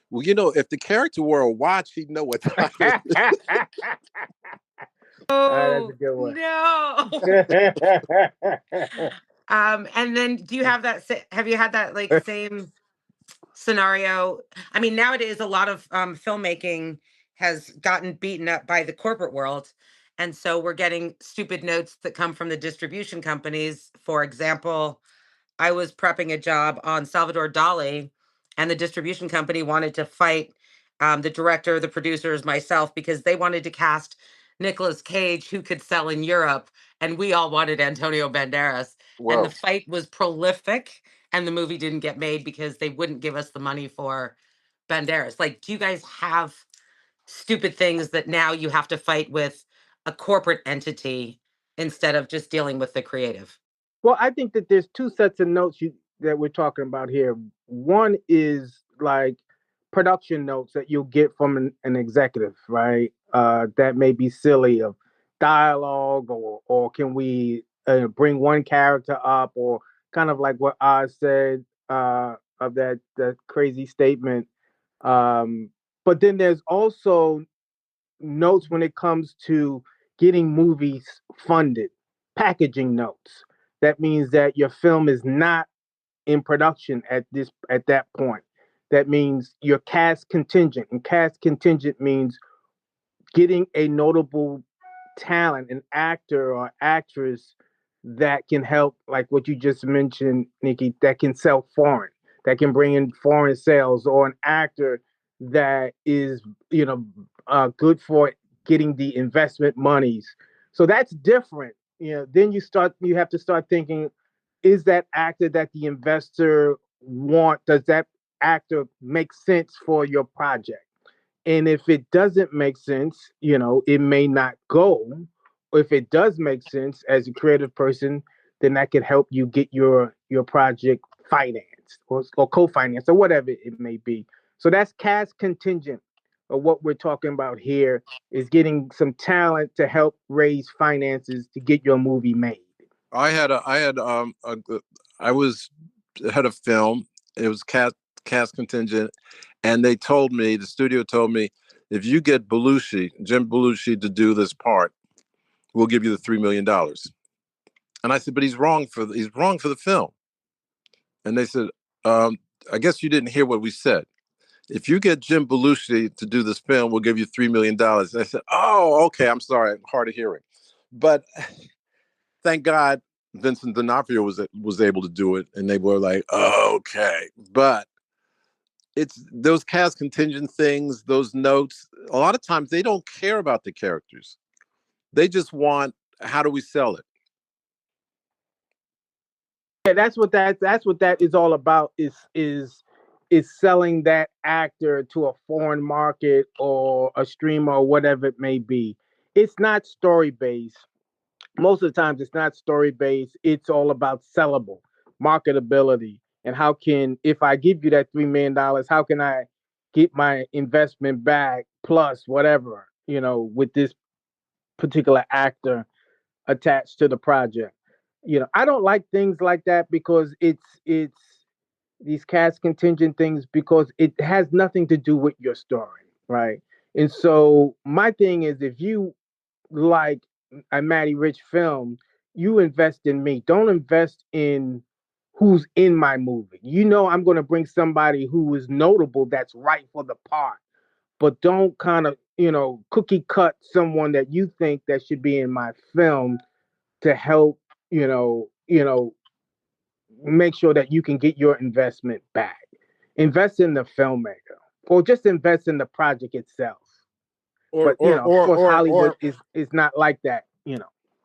well, if the character wore a watch, he'd know what time it is. Oh, that's a good one. No. And then do you have have you had that same scenario? I mean, nowadays, a lot of filmmaking has gotten beaten up by the corporate world. And so we're getting stupid notes that come from the distribution companies. For example, I was prepping a job on Salvador Dali, and the distribution company wanted to fight the director, the producers, myself, because they wanted to cast Nicolas Cage, who could sell in Europe, and we all wanted Antonio Banderas. Whoa. And the fight was prolific, and the movie didn't get made because they wouldn't give us the money for Banderas. Do you guys have stupid things that now you have to fight with a corporate entity instead of just dealing with the creative? Well, I think that there's 2 sets of notes that we're talking about here. One is production notes that you'll get from an executive, right? That may be silly, of dialogue, or can we bring one character up, or kind of like what Oz said of that crazy statement. But then there's also notes when it comes to getting movies funded, packaging notes. That means that your film is not in production at that point. That means you're cast contingent, and cast contingent means getting a notable talent, an actor or actress that can help, like what you just mentioned, Nicci, that can sell foreign, that can bring in foreign sales, or an actor that is, good for getting the investment monies. So that's different. Then you have to start thinking, is that actor that the investor does that actor make sense for your project? And if it doesn't make sense, it may not go. If it does make sense as a creative person, then that could help you get your project financed or co-financed or whatever it may be. So that's cast contingent. Or what we're talking about here is getting some talent to help raise finances to get your movie made. I was had a film. It was cast contingent, and the studio told me, if you get Jim Belushi, to do this part, we'll give you the $3 million. And I said, but he's wrong for the film. And they said, I guess you didn't hear what we said. If you get Jim Belushi to do this film, we'll give you $3 million. I said, oh, okay, I'm sorry, hard of hearing. But thank God Vincent D'Onofrio was able to do it, and they were like, oh, okay. But it's those cast contingent things, those notes, a lot of times they don't care about the characters. They just want, how do we sell it? Yeah, that's what that is all about, is selling that actor to a foreign market or a streamer or whatever it may be. It's not story based. Most of the times it's not story based. It's all about sellable, marketability, and if I give you that $3 million, how can I get my investment back plus whatever, with this particular actor attached to the project. I don't like things like that, because it's these cast contingent things, because it has nothing to do with your story, right? And so my thing is, if you like a Matty Rich film, you invest in me. Don't invest in who's in my movie. I'm going to bring somebody who is notable, that's right for the part, but don't kind of, cookie cut someone that you think that should be in my film to help, make sure that you can get your investment back. Invest in the filmmaker, or just invest in the project itself. But of course, Hollywood is not like that.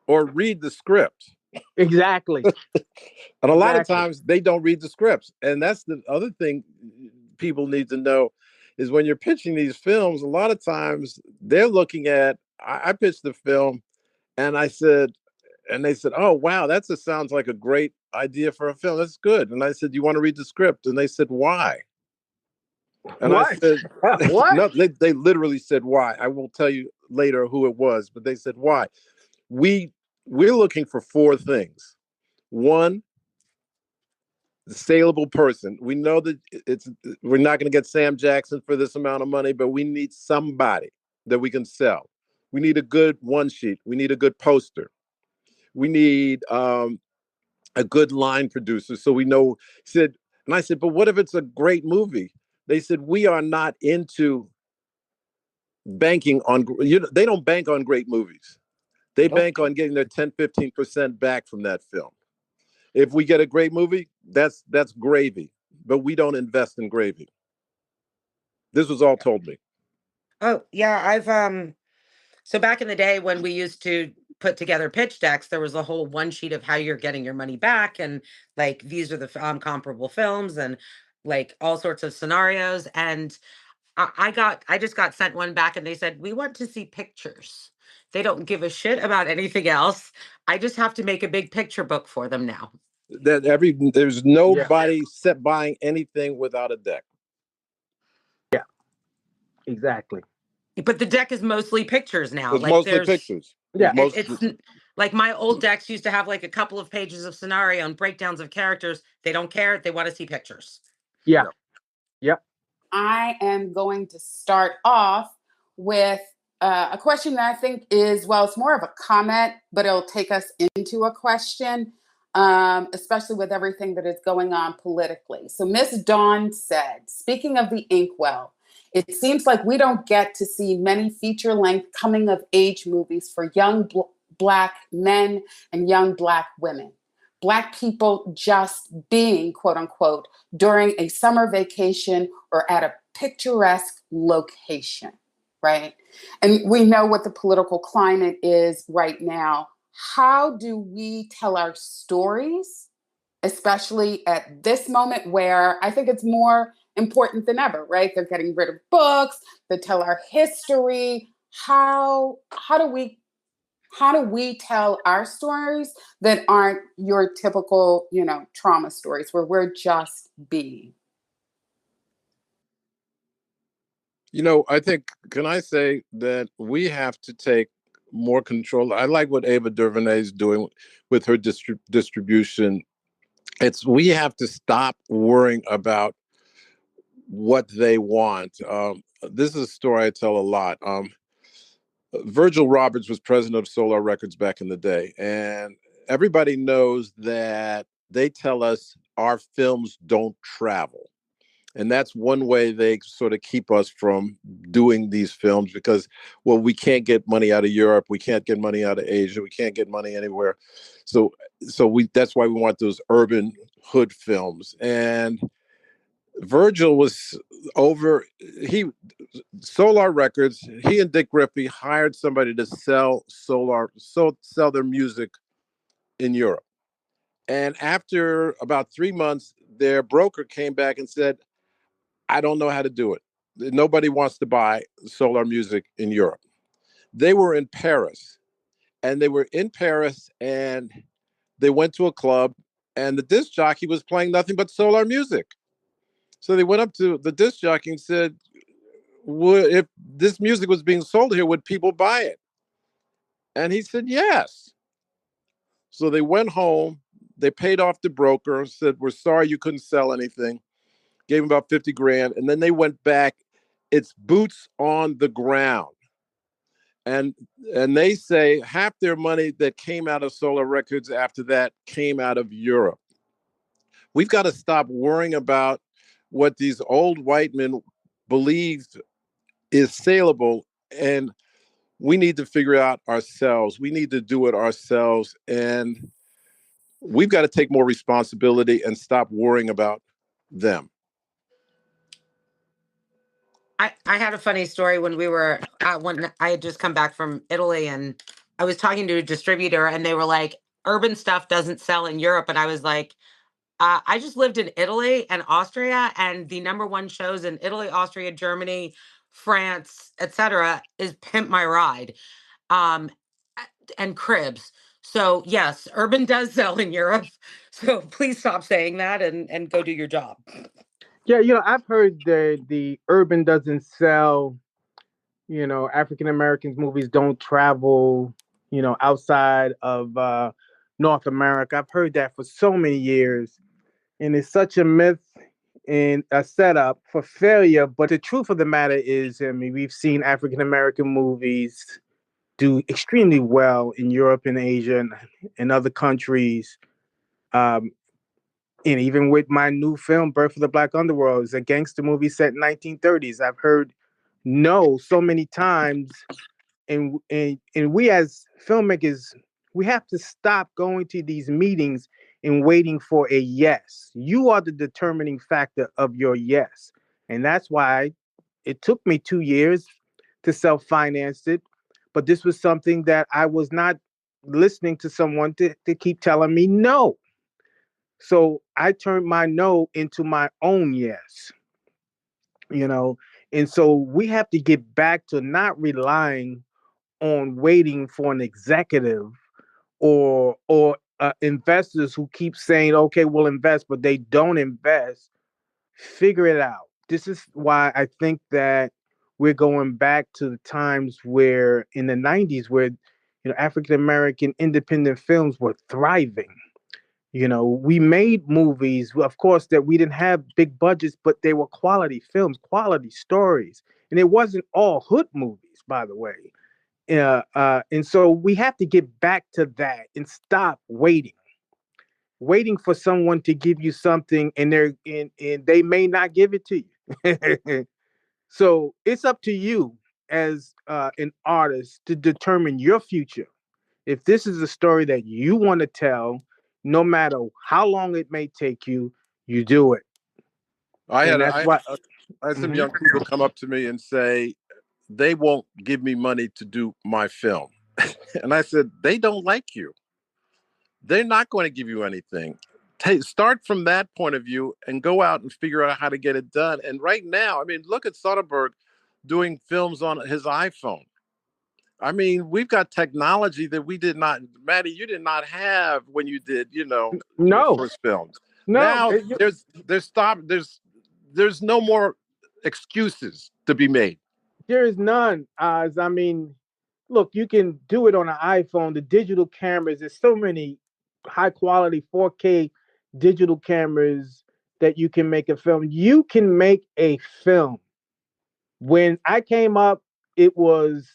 Or read the script. Exactly. And a lot of times they don't read the scripts. And that's the other thing people need to know, is when you're pitching these films, a lot of times they're looking at, I pitched the film, and they said, oh, wow, sounds like a great idea for a film. That's good. And I said, you want to read the script? And they said, why? And what? I said, what? No, they literally said, why? I will tell you later who it was, but they said, why? We're looking for 4 things. 1, the saleable person. We know that we're not going to get Sam Jackson for this amount of money, but we need somebody that we can sell. We need a good one sheet. We need a good poster. We need a good line producer, so we know. And I said, but what if it's a great movie? They said, we are not into banking on, they don't bank on great movies. They bank on getting their 10-15% back from that film. If we get a great movie, that's gravy, but we don't invest in gravy. This was all told me. Oh, yeah, I've so back in the day when we used to put together pitch decks, there was a whole one sheet of how you're getting your money back, and like these are the comparable films, and like all sorts of scenarios. And I just got sent one back, and they said, we want to see pictures. They don't give a shit about anything else. I just have to make a big picture book for them now. There's nobody buying anything without a deck. Yeah, exactly. But the deck is mostly pictures now. It's mostly pictures. Yeah, it's like my old decks used to have like a couple of pages of scenario and breakdowns of characters. They don't care. They want to see pictures. Yeah. Yep. I am going to start off with a question that I think is, well, it's more of a comment, but it'll take us into a question, especially with everything that is going on politically. So Miss Dawn said, speaking of the inkwell, It seems like we don't get to see many feature-length coming-of-age movies for young Black men and young Black women. Black people just being, quote unquote, during a summer vacation or at a picturesque location, right? And we know what the political climate is right now. How do we tell our stories, especially at this moment where I think it's more important than ever, right? They're getting rid of books that tell our history. How do we tell our stories that aren't your typical, trauma stories where we're just being? I think, can I say that we have to take more control? I like what Ava DuVernay is doing with her distribution. We have to stop worrying about what they want. This is a story I tell a lot. Virgil Roberts was president of Solar Records back in the day, and everybody knows that they tell us our films don't travel. And that's one way they sort of keep us from doing these films because, well, we can't get money out of Europe. We can't get money out of Asia. We can't get money anywhere. So that's why we want those urban hood films. And Virgil was Solar Records, he and Dick Griffey hired somebody to sell their music in Europe. And after about 3 months, their broker came back and said, I don't know how to do it. Nobody wants to buy Solar music in Europe. They were in Paris, and they went to a club, and the disc jockey was playing nothing but Solar music. So they went up to the disc jockey and said, if this music was being sold here, would people buy it? And he said, yes. So they went home, they paid off the broker, said, we're sorry you couldn't sell anything, gave him about 50 grand. And then they went back. It's boots on the ground. And they say half their money that came out of Solar Records after that came out of Europe. We've got to stop worrying about what these old white men believe is saleable, and we need to figure out ourselves. We need to do it ourselves, and we've got to take more responsibility and stop worrying about them. I had a funny story when when I had just come back from Italy, and I was talking to a distributor, and they were like, urban stuff doesn't sell in Europe. And I was like, I just lived in Italy and Austria, and the #1 shows in Italy, Austria, Germany, France, etc. is Pimp My Ride, and Cribs. So yes, urban does sell in Europe. So please stop saying that and go do your job. Yeah, I've heard that the urban doesn't sell. African Americans movies don't travel. Outside of North America. I've heard that for so many years, and it's such a myth and a setup for failure. But the truth of the matter is, I mean, we've seen African American movies do extremely well in Europe and Asia and other countries. And even with my new film, Birth of the Black Underworld, is a gangster movie set in 1930s. I've heard no so many times. And we as filmmakers, we have to stop going to these meetings and waiting for a yes. You are the determining factor of your yes. And that's why it took me 2 years to self-finance it. But this was something that I was not listening to someone to keep telling me no. So I turned my no into my own yes. And so we have to get back to not relying on waiting for an executive or investors who keep saying, okay, we'll invest, but they don't invest. Figure it out. This is why I think that we're going back to the times where in the 90s where African American independent films were thriving. We made movies, of course, that we didn't have big budgets, but they were quality films, quality stories. And it wasn't all hood movies, by the way. And so we have to get back to that and stop waiting for someone to give you something, and they may not give it to you. So it's up to you as an artist to determine your future. If this is a story that you want to tell, no matter how long it may take you, you do it. And that's what. I had some Mhm. young people come up to me and say they won't give me money to do my film. And I said, they don't like you. They're not going to give you anything. Start from that point of view and go out and figure out how to get it done. And right now, I mean, look at Soderbergh doing films on his iPhone. I mean, we've got technology that we did not, Matty, you did not have when you did, your No, first films. no, Now there's no more excuses to be made. there is none. I mean, look, you can do it on an iPhone. The digital cameras, there's so many high quality 4K digital cameras that you can make a film. You can make a film. When I came up, it was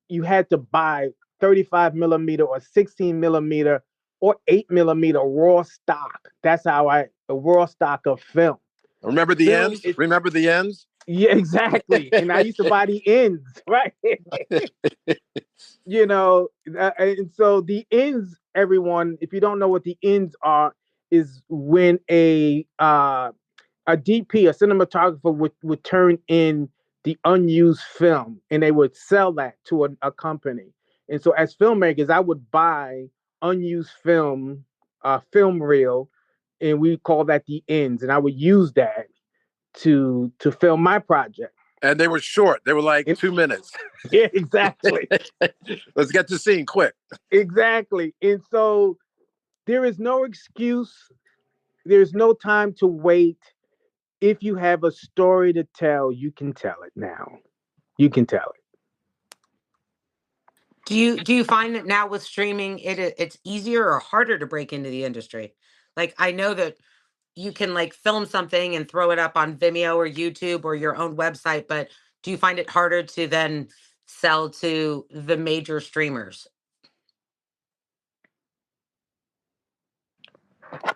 you had to buy 35 millimeter or 16 millimeter or 8 millimeter raw stock. That's how a raw stock of film. Remember the Film ends? is Remember the ends? Yeah, exactly. And I used to buy the ends, right? And so the ends, everyone, if you don't know what the ends are, is when a DP, a cinematographer, would turn in the unused film and they would sell that to a company. And so as filmmakers, I would buy unused film, film reel, and we call that the ends. And I would use that to film my project. And they were short. They were like 2 minutes. Yeah, exactly. Let's get the scene quick. Exactly. And so there is no excuse. There's no time to wait. If you have a story to tell, you can tell it now. You can tell it. Do you find that now with streaming it's easier or harder to break into the industry? Like I know that you can like film something and throw it up on Vimeo or YouTube or your own website, but do you find it harder to then sell to the major streamers?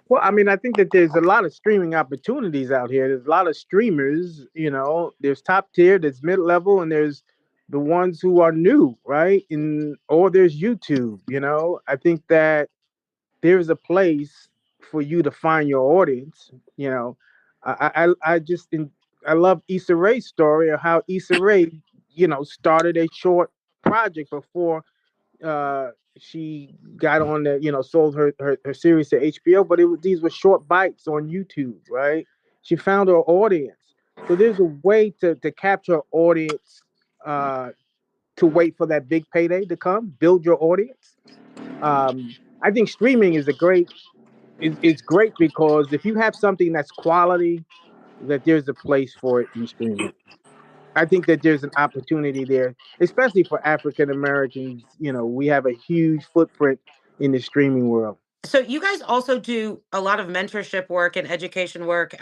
Well, I mean, I think that there's a lot of streaming opportunities out here. There's a lot of streamers, there's top tier, there's mid level, and there's the ones who are new, right? Or there's YouTube, I think that there's a place for you to find your audience. I love Issa Rae's story of how Issa Rae, started a short project before she got on sold her series to HBO, but these were short bites on YouTube, right? She found her audience. So there's a way to capture audience, to wait for that big payday to come, build your audience. I think streaming is it's great because if you have something that's quality, that there's a place for it in streaming. I think that there's an opportunity there, especially for African Americans. We have a huge footprint in the streaming world. So you guys also do a lot of mentorship work and education work.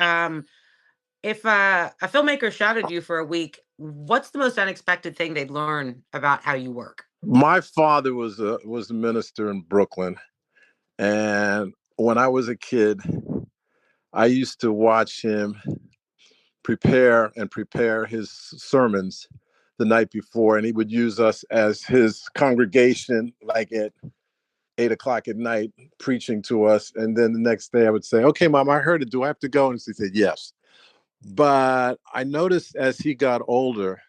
If a filmmaker shadowed you for a week, what's the most unexpected thing they'd learn about how you work? My father was a minister in Brooklyn, and when I was a kid, I used to watch him prepare his sermons the night before, and he would use us as his congregation, like at 8 o'clock at night, preaching to us. And then the next day I would say, okay, Mom, I heard it. Do I have to go? And she said, yes. But I noticed as he got older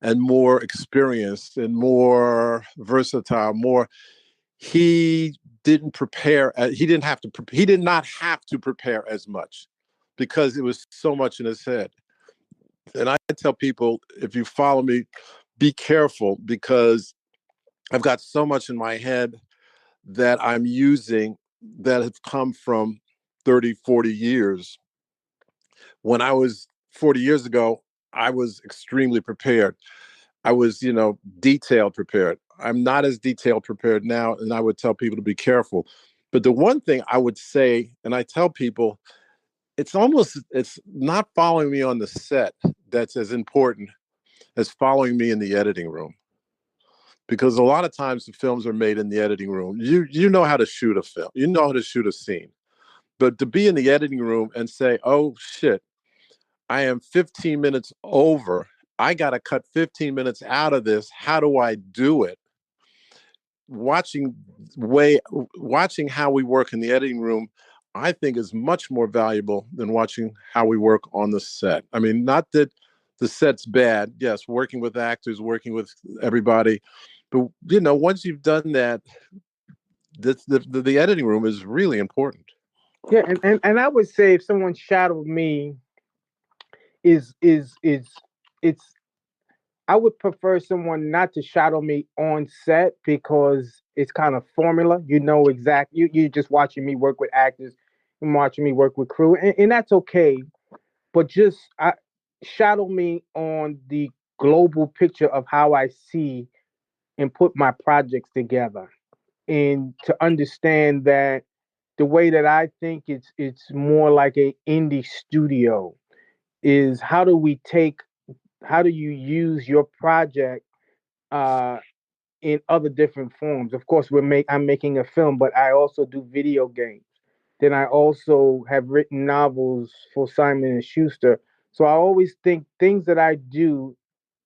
and more experienced and more versatile, he didn't prepare. He did not have to prepare as much because it was so much in his head. And I tell people, if you follow me, be careful because I've got so much in my head that I'm using that have come from 30, 40 years. When I was 40 years ago, I was extremely prepared. I was, detailed prepared. I'm not as detailed prepared now, and I would tell people to be careful. But the one thing I would say, and I tell people, it's not following me on the set that's as important as following me in the editing room. Because a lot of times the films are made in the editing room. You know how to shoot a film. You know how to shoot a scene. But to be in the editing room and say, oh, shit, I am 15 minutes over. I got to cut 15 minutes out of this. How do I do it? Watching how we work in the editing room, I think is much more valuable than watching how we work on the set. I mean, not that the set's bad. Yes, working with actors, working with everybody. But, once you've done that, the editing room is really important. Yeah, and I would say if someone shadowed me is it's I would prefer someone not to shadow me on set because it's kind of formula. You're just watching me work with actors and watching me work with crew, and that's okay. But just shadow me on the global picture of how I see and put my projects together, and to understand that the way that I think it's more like a indie studio is how do you use your project uh, in other different forms. Of course, I'm making a film, but I also do video games. Then I also have written novels for Simon and Schuster. So I always think things that I do,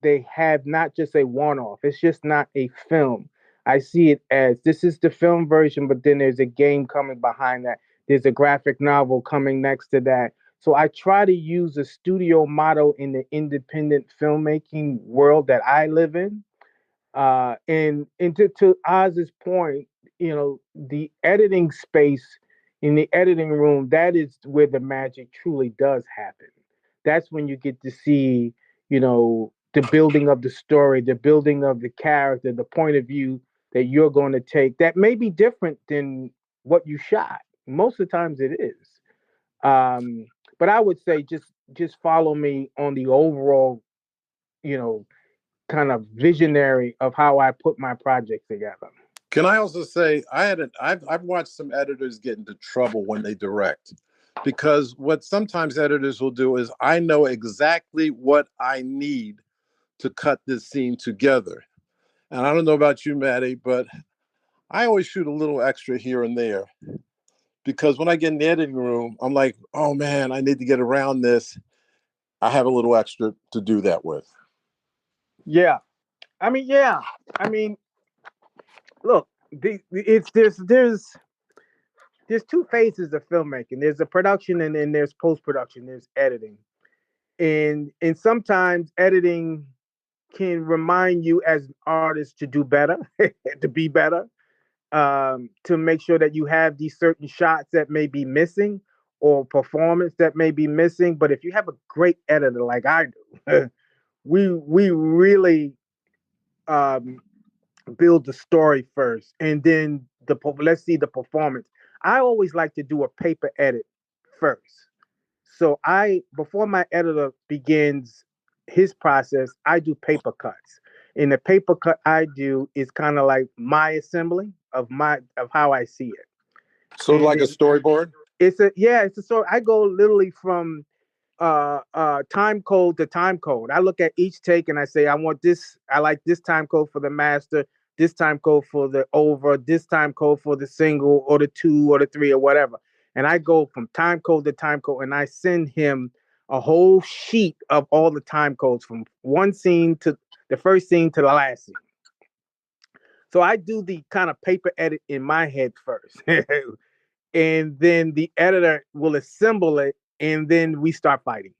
they have not just a one-off. It's just not a film. I see it as this is the film version, but then there's a game coming behind that. There's a graphic novel coming next to that. So I try to use a studio model in the independent filmmaking world that I live in, and to Oz's point, the editing space in the editing room, that is where the magic truly does happen. That's when you get to see, the building of the story, the building of the character, the point of view that you're going to take that may be different than what you shot. Most of the times it is. But I would say just follow me on the overall, you know, kind of visionary of how I put my project together. Can I also say I've watched some editors get into trouble when they direct, because what sometimes editors will do is I know exactly what I need to cut this scene together. And I don't know about you, Matty, but I always shoot a little extra here and there, because when I get in the editing room, I'm like, oh man, I need to get around this. I have a little extra to do that with. Yeah. Yeah. I mean, look, it's there's two phases of filmmaking. There's the production and then there's post production. There's editing, and sometimes editing can remind you as an artist to do better, to be better, to make sure that you have these certain shots that may be missing or performance that may be missing. But if you have a great editor like I do, we really um, build the story first, and then let's see the performance. I always like to do a paper edit first. So before my editor begins his process, I do paper cuts. And the paper cut I do is kind of like my assembly of how I see it. So And like a storyboard? it's a story. I go literally from time code to time code. I look at each take and I say, I want this. I like this time code for the master, this time code for the over, this time code for the single or the 2 or the 3 or whatever. And I go from time code to time code and I send him a whole sheet of all the time codes from one scene to the first scene to the last scene. So I do the kind of paper edit in my head first. And then the editor will assemble it, and then we start fighting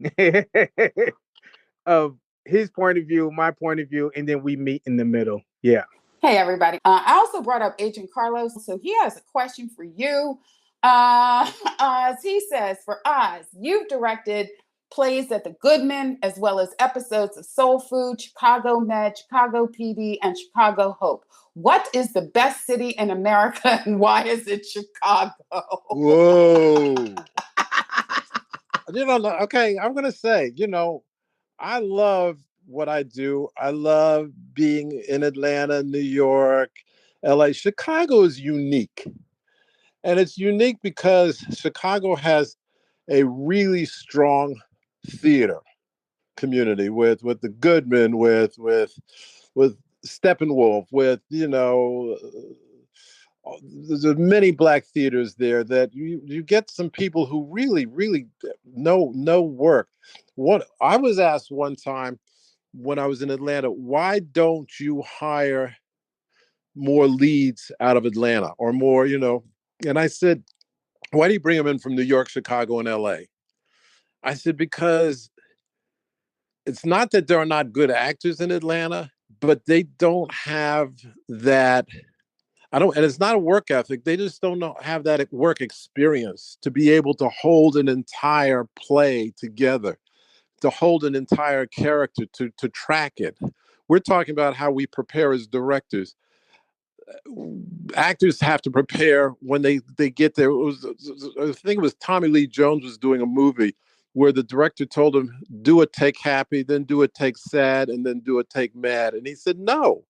of his point of view, my point of view, and then we meet in the middle. Yeah. Hey, everybody. I also brought up Agent Carlos, so he has a question for you. As he says, for Oz, you've directed plays at the Goodman, as well as episodes of Soul Food, Chicago Med, Chicago PD, and Chicago Hope. What is the best city in America, and why is it Chicago? Whoa. Okay, I'm going to say, I love what I do. I love being in Atlanta, New York, LA. Chicago is unique. And it's unique because Chicago has a really strong theater community with the Goodman, with Steppenwolf, with there's many black theaters there that you get some people who really know work. What I was asked one time when I was in Atlanta, why don't you hire more leads out of Atlanta or more, and I said, why do you bring them in from New York, Chicago, and LA? I said, because it's not that there are not good actors in Atlanta, but they don't have that. And it's not a work ethic. They just don't have that work experience to be able to hold an entire play together, to hold an entire character, to track it. We're talking about how we prepare as directors. Actors have to prepare when they get there. I think it was Tommy Lee Jones was doing a movie where the director told him, do a take happy, then do a take sad, and then do a take mad. And he said, no,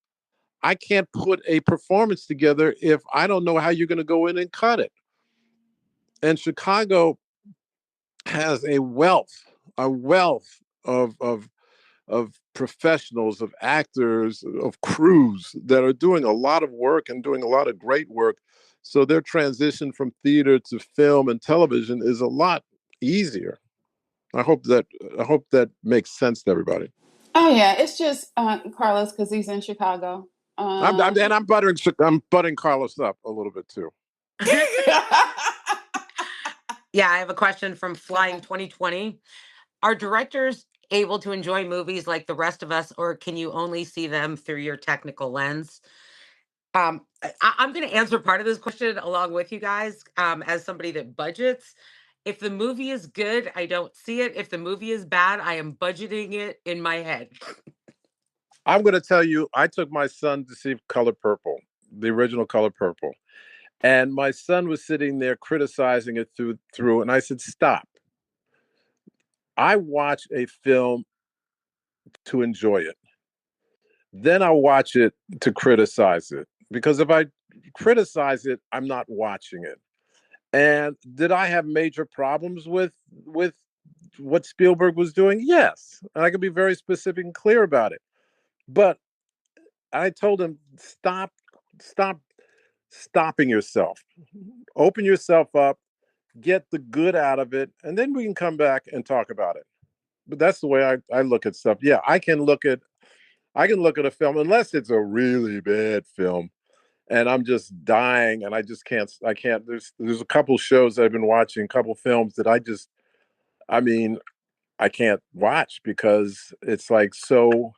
I can't put a performance together if I don't know how you're going to go in and cut it. And Chicago has a wealth of professionals, of actors, of crews that are doing a lot of work and doing a lot of great work. So their transition from theater to film and television is a lot easier. I hope that makes sense to everybody. Oh yeah, it's just Carlos because he's in Chicago. I'm buttering Carlos up a little bit too. Yeah, I have a question from Flying 2020. Are directors able to enjoy movies like the rest of us, or can you only see them through your technical lens? I'm going to answer part of this question along with you guys as somebody that budgets. If the movie is good, I don't see it. If the movie is bad, I am budgeting it in my head. I'm going to tell you, I took my son to see Color Purple, the original Color Purple. And my son was sitting there criticizing it through, and I said, stop. I watch a film to enjoy it. Then I'll watch it to criticize it. Because if I criticize it, I'm not watching it. And did I have major problems with what Spielberg was doing? Yes. And I can be very specific and clear about it. But I told him, stop stopping yourself. Open yourself up, get the good out of it, and then we can come back and talk about it. But that's the way I look at stuff. Yeah, I can look at a film, unless it's a really bad film and I'm just dying and I can't. There's a couple shows I've been watching, a couple films that I can't watch because it's like so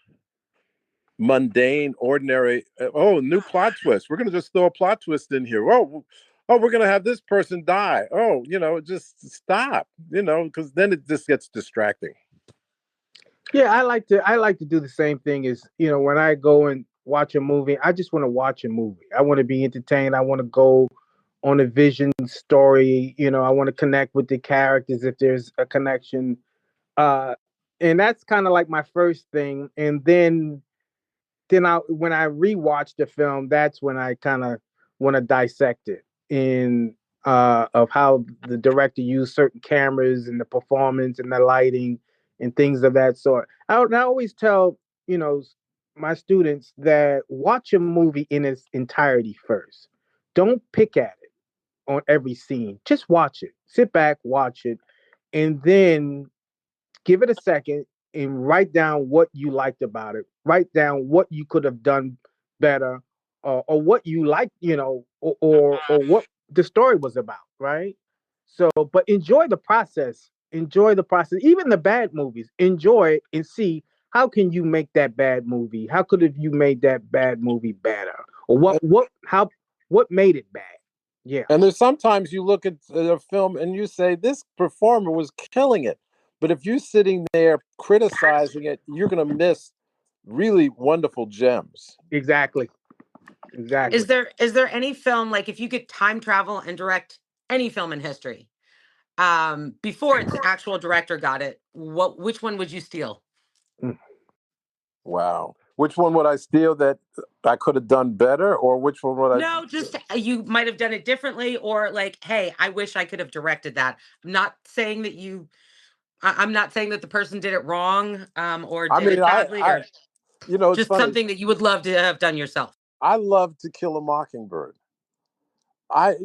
mundane, ordinary. Oh, new plot twist. We're going to just throw a plot twist in here. Oh, we're going to have this person die. Oh, just stop, because then it just gets distracting. Yeah, I like to do the same thing as, when I go and watch a movie, I just want to watch a movie. I want to be entertained. I want to go on a vision story. I want to connect with the characters if there's a connection. And that's kind of like my first thing. And then when I rewatch the film, that's when I kind of want to dissect it of how the director used certain cameras and the performance and the lighting and things of that sort. I always tell my students that watch a movie in its entirety first. Don't pick at it on every scene. Just watch it. Sit back, watch it, and then give it a second and write down what you liked about it. Write down what you could have done better, or what you liked, or what the story was about, right? So, but enjoy the process. Enjoy the process. Even the bad movies, enjoy it and see how can you make that bad movie. How could have you made that bad movie better, or what made it bad? Yeah. And there's sometimes you look at a film and you say this performer was killing it. But if you're sitting there criticizing it, you're going to miss really wonderful gems. Exactly. Is there any film, like if you could time travel and direct any film in history, before its actual director got it, which one would you steal? Wow. Which one would I steal that I could have done better, or which one would I? No, just you might have done it differently, or like, hey, I wish I could have directed that. I'm not saying that I'm not saying that the person did it wrong, or did it badly, or it's just funny. something that you would love to have done yourself. I love To Kill a Mockingbird. but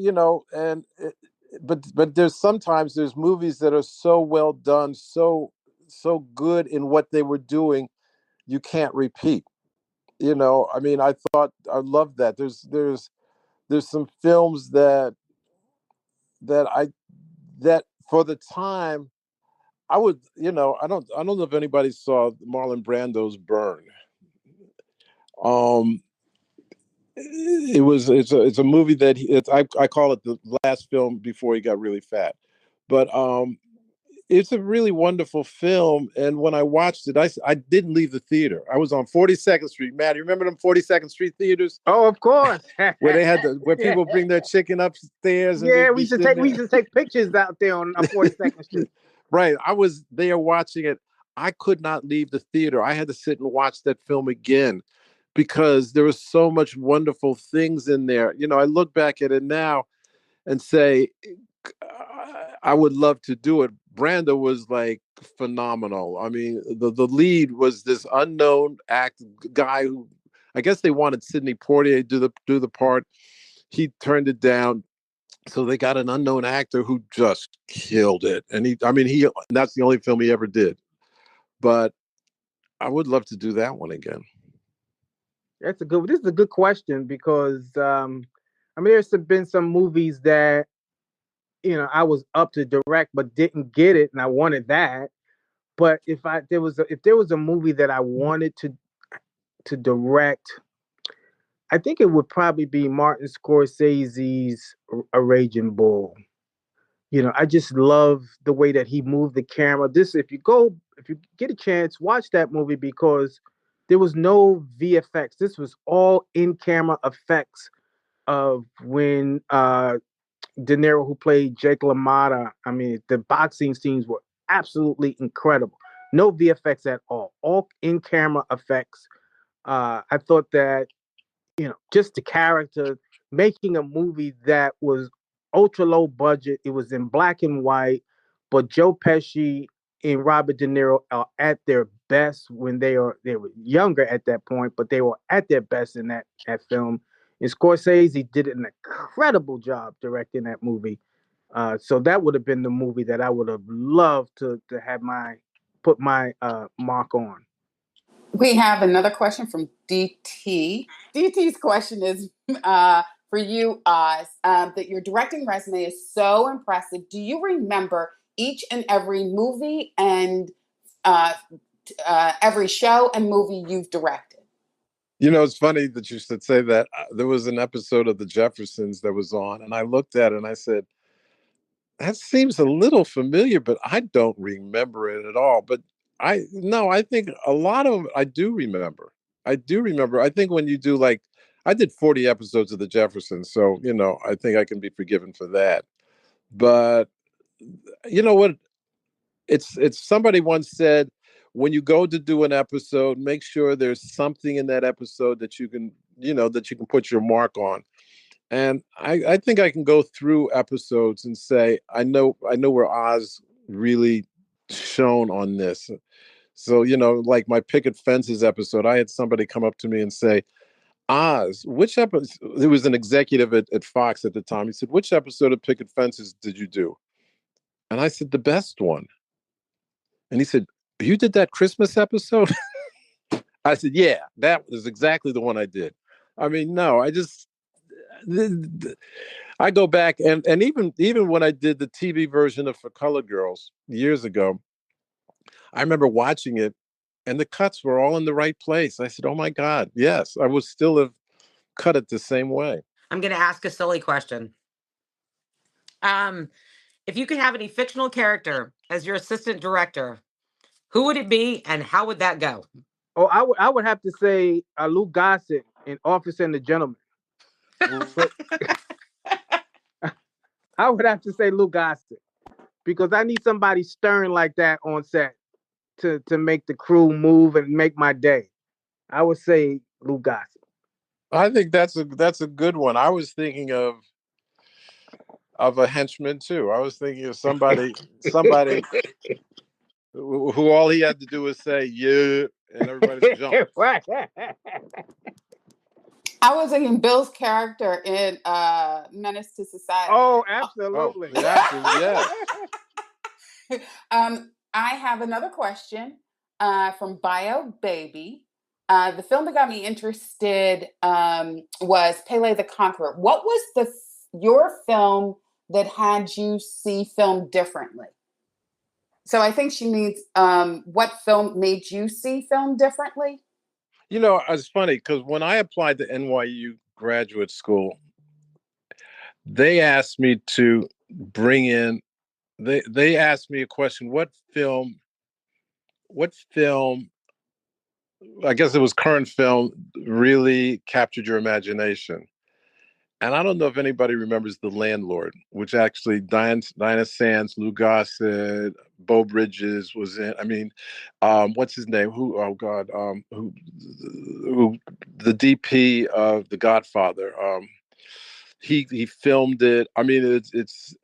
there's sometimes there's movies that are so well done, so good in what they were doing, you can't repeat. I mean, I love that. There's some films that I that for the time I would, I don't know if anybody saw Marlon Brando's Burn. Um, it's a movie that I call it the last film before he got really fat, but it's a really wonderful film. And when I watched it, I didn't leave the theater. I was on 42nd Street. Matt, you remember them 42nd Street theaters? Oh, of course. Where they had where Yeah. people bring their chicken upstairs and Yeah, we'd we be used to sitting take pictures out there on 42nd Street. Right. I was there watching it. I could not leave the theater. I had to sit and watch that film again because there was so much wonderful things in there. I look back at it now and say, I would love to do it. Brando was like phenomenal. I mean, the lead was this unknown guy who, I guess they wanted Sidney Poitier to do the part. He turned it down. So they got an unknown actor who just killed it. And that's the only film he ever did. But I would love to do that one again. This is a good question because there's been some movies that I was up to direct but didn't get it, and I wanted that. But if there was a movie that I wanted to direct, I think it would probably be Martin Scorsese's A Raging Bull. I just love the way that he moved the camera. If you get a chance, watch that movie because there was no VFX. This was all in-camera effects of when De Niro, who played Jake LaMotta, I mean, the boxing scenes were absolutely incredible. No VFX at all in-camera effects. I thought that, just the character, making a movie that was ultra low budget. It was in black and white, but Joe Pesci and Robert De Niro are at their best when they were younger at that point, but they were at their best in that film. And Scorsese did an incredible job directing that movie. So that would have been the movie that I would have loved to have put my mark on. We have another question from DT. DT's question is for you, Oz, that your directing resume is so impressive. Do you remember each and every movie and every show and movie you've directed? It's funny that you should say that. There was an episode of The Jeffersons that was on, and I looked at it and I said, that seems a little familiar, but I don't remember it at all. But I think a lot of them I do remember. I think when you do I did 40 episodes of The Jeffersons, so I think I can be forgiven for that. But you know what? It's somebody once said, when you go to do an episode, make sure there's something in that episode that you can put your mark on. And I think I can go through episodes and say, I know where Oz really shone on this. So, like my Picket Fences episode, I had somebody come up to me and say, Oz, which episode? There was an executive at Fox at the time. He said, which episode of Picket Fences did you do? And I said, the best one. And he said, you did that Christmas episode? I said, yeah, that was exactly the one I did. I mean, no, I go back and even when I did the TV version of For Colored Girls years ago, I remember watching it and the cuts were all in the right place. I said, oh my God, yes, I would still have cut it the same way. I'm going to ask a silly question. If you could have any fictional character as your assistant director, who would it be and how would that go? Oh, I would have to say Lou Gossett in Officer and the Gentleman. I would have to say Lou Gossett because I need somebody stern like that on set to make the crew move and make my day. I would say Lou Gossett. I think that's a good one. I was thinking of a henchman too. I was thinking of somebody who all he had to do was say yeah, and everybody's jump. I was thinking Bill's character in Menace to Society. Oh, Oh, absolutely. yes. I have another question from Bio Baby. The film that got me interested was Pele the Conqueror. What was your film that had you see film differently? So I think she means what film made you see film differently? You know, it's funny because when I applied to NYU graduate school, they asked me to bring in. They asked me a question: What film? I guess it was current film really captured your imagination. And I don't know if anybody remembers The Landlord, which actually Dinah Sands, Lou Gossett, Bo Bridges was in. I mean, what's his name? Who? Oh God, who? The DP of The Godfather. He filmed it. I mean, it's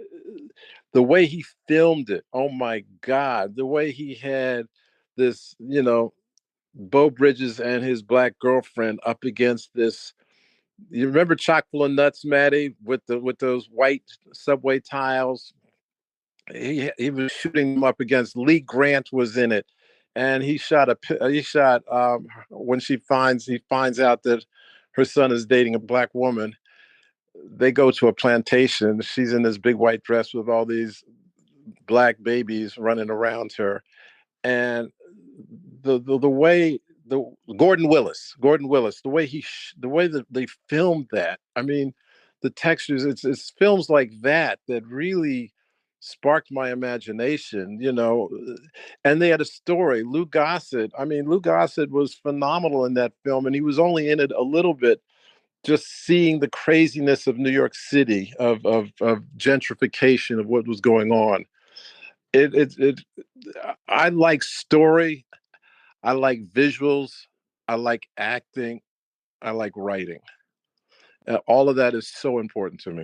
the way he filmed it. Oh my God, the way he had this, Bo Bridges and his black girlfriend up against this. You remember Chock full of nuts, Matty, with those white subway tiles? He was shooting them up against. Lee Grant was in it, and he shot when he finds out that her son is dating a black woman. They go to a plantation. She's in this big white dress with all these black babies running around her, and the way the Gordon Willis, the way the way that they filmed that. I mean, the textures. It's films like that that really sparked my imagination. And they had a story. Lou Gossett. I mean, Lou Gossett was phenomenal in that film, and he was only in it a little bit. Just seeing the craziness of New York City, of gentrification, of what was going on. It I like story. I like visuals. I like acting. I like writing. All of that is so important to me.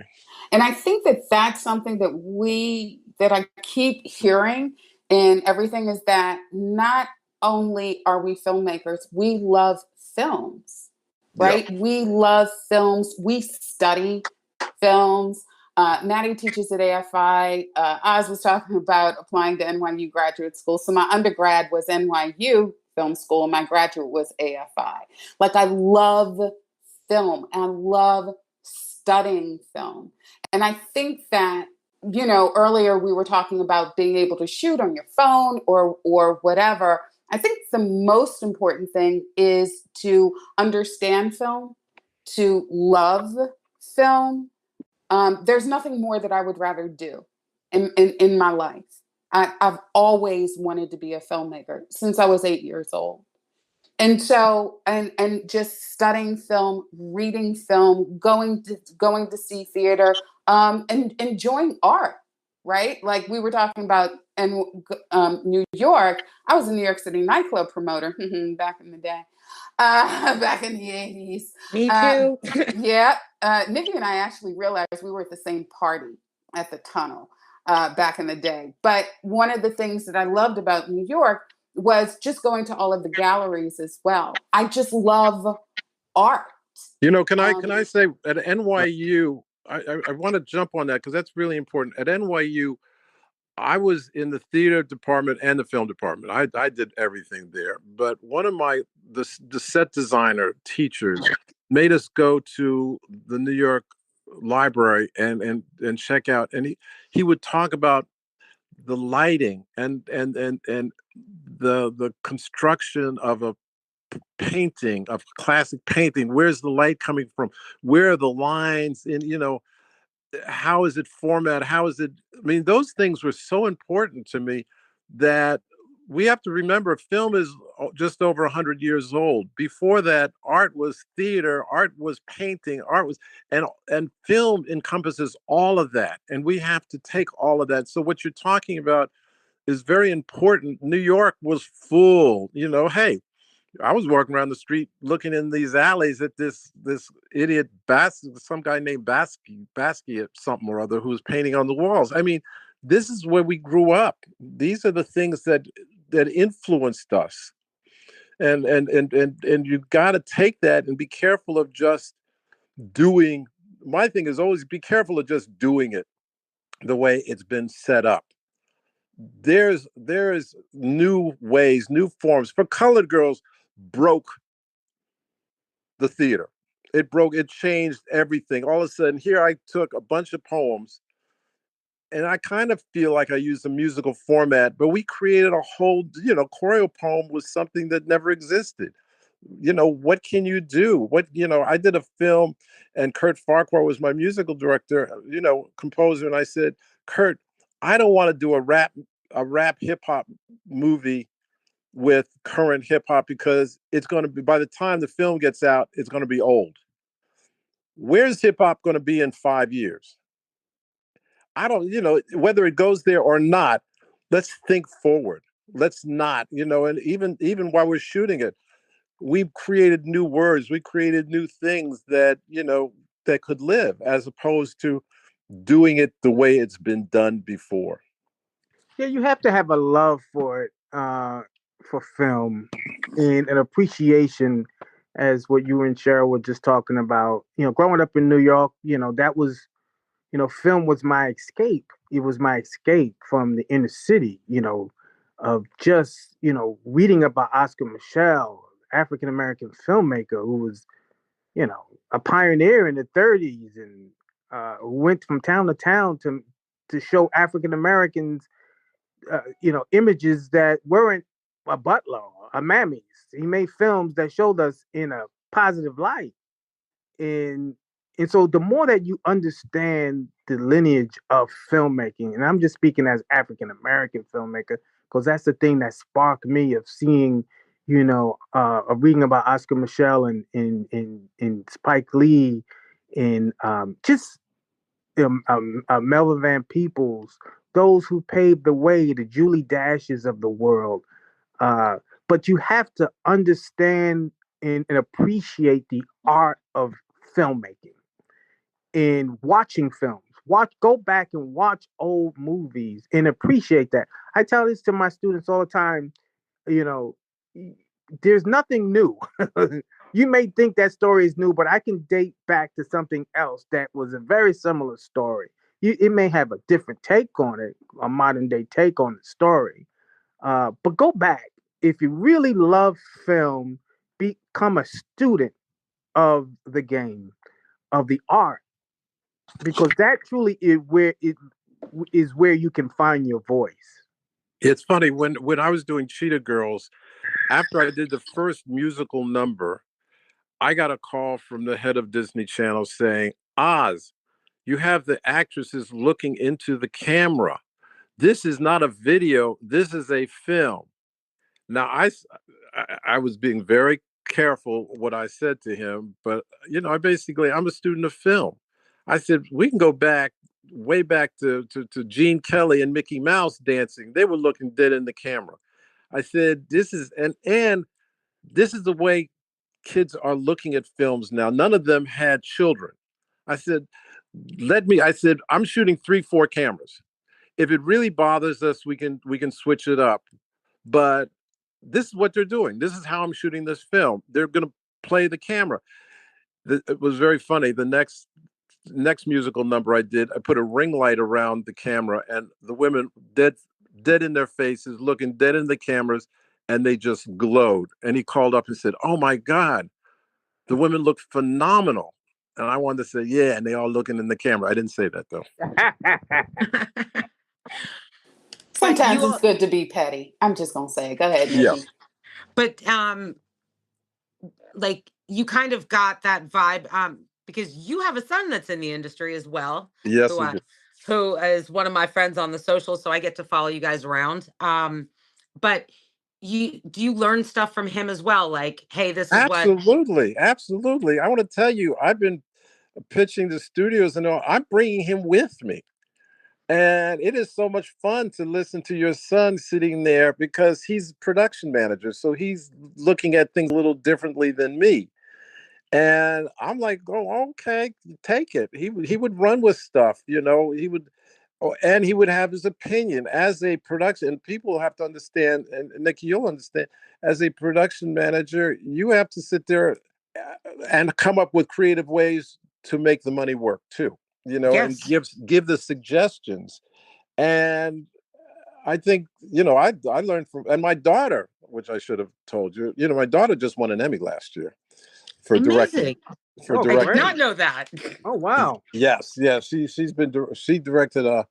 And I think that that's something that I keep hearing in everything is that not only are we filmmakers, we love films, right? Yep. We love films. We study films. Matty teaches at AFI. Oz was talking about applying to NYU graduate school. So my undergrad was NYU film school and my graduate was AFI. Like I love film and I love studying film. And I think that, earlier we were talking about being able to shoot on your phone or whatever. I think the most important thing is to understand film, to love film. There's nothing more that I would rather do in my life. I've always wanted to be a filmmaker since I was 8 years old. And so, and just studying film, reading film, going to see theater, and enjoying art, right? Like we were talking about in New York. I was a New York City nightclub promoter back in the day, back in the 80s. Me too. Yeah, Nicci and I actually realized we were at the same party at the Tunnel back in the day. But one of the things that I loved about New York was just going to all of the galleries as well. I just love art. Can I say at NYU, I want to jump on that because that's really important. At NYU, I was in the theater department and the film department. I did everything there. But one of the set designer teachers made us go to the New York library and check out. And he would talk about the lighting and the construction of a painting, of classic painting. Where's the light coming from? Where are the lines in, how is it formatted? How is it? I mean, those things were so important to me that we have to remember film is just over 100 years old. Before that, art was theater, art was painting, and film encompasses all of that. And we have to take all of that. So what you're talking about is very important. New York was full, hey, I was walking around the street looking in these alleys at this idiot some guy named Basquiat something or other who was painting on the walls. I mean, this is where we grew up. These are the things that influenced us, and you got to take that and be careful of just doing. My thing is always be careful of just doing it the way it's been set up. There's new ways, new forms. For Colored Girls broke the theater. It changed everything. All of a sudden, here I took a bunch of poems, and I kind of feel like I used a musical format, but we created a whole, choreo poem was something that never existed. What can you do? I did a film, and Kurt Farquhar was my musical director, composer, and I said, Kurt, I don't want to do a rap hip hop movie with current hip hop because it's going to be, by the time the film gets out, it's going to be old. Where's hip hop going to be in 5 years? I don't, whether it goes there or not, let's think forward. Let's not, and even while we're shooting it, we've created new words, we created new things that, that could live, as opposed to doing it the way it's been done before. Yeah, you have to have a love for it, for film, and an appreciation, as what you and Cheryl were just talking about. Growing up in New York, that was, film was my escape. It was my escape from the inner city, of just, reading about Oscar Michelle, African American filmmaker who was, a pioneer in the 30s, and went from town to town to show African Americans, images that weren't a butler, a mammies. He made films that showed us in a positive light, and so the more that you understand the lineage of filmmaking, and I'm just speaking as African American filmmaker, because that's the thing that sparked me of seeing, of reading about Oscar Michelle and Spike Lee, and just Melvin Van Peebles, those who paved the way, the Julie Dashes of the world. But you have to understand and appreciate the art of filmmaking and watching films. Go back and watch old movies and appreciate that. I tell this to my students all the time. You know, there's nothing new. You may think that story is new, but I can date back to something else that was a very similar story. It may have a different take on it, a modern day take on the story. But go back. If you really love film, become a student of the game, of the art, because that truly is where you can find your voice. It's funny, when I was doing Cheetah Girls, after I did the first musical number, I got a call from the head of Disney Channel saying, Oz, you have the actresses looking into the camera. This is not a video, this is a film. Now, I was being very careful what I said to him, but, I'm a student of film. I said, we can go back, way back to Gene Kelly and Mickey Mouse dancing. They were looking dead in the camera. I said, this is the way kids are looking at films now. None of them had children. I said, I'm shooting 3-4 cameras. If it really bothers us, we can switch it up. But this is what they're doing. This is how I'm shooting this film. They're going to play the camera. It was very funny. The next musical number I did, I put a ring light around the camera, and the women dead in their faces, looking dead in the cameras, and they just glowed. And he called up and said, "Oh my God, the women look phenomenal." And I wanted to say, yeah, and they all looking in the camera. I didn't say that though. Sometimes it's good to be petty. I'm just gonna say it. Go ahead, Nicci. Yeah. But like you kind of got that vibe because you have a son that's in the industry as well. Yes, who is one of my friends on the social, so I get to follow you guys around. But do you learn stuff from him as well? Like, hey, this is absolutely. I want to tell you, I've been pitching to studios, and I'm bringing him with me. And it is so much fun to listen to your son sitting there, because he's production manager. So he's looking at things a little differently than me. And I'm like, oh, okay, take it. He would run with stuff, he would, and he would have his opinion as a production. And people have to understand, and Nicci, you'll understand, as a production manager, you have to sit there and come up with creative ways to make the money work too, and give the suggestions. And I think, I learned from, and my daughter, which I should have told you, my daughter just won an Emmy last year for Amazing. directing. For I did directing. not know that. Oh wow. Yes, she directed a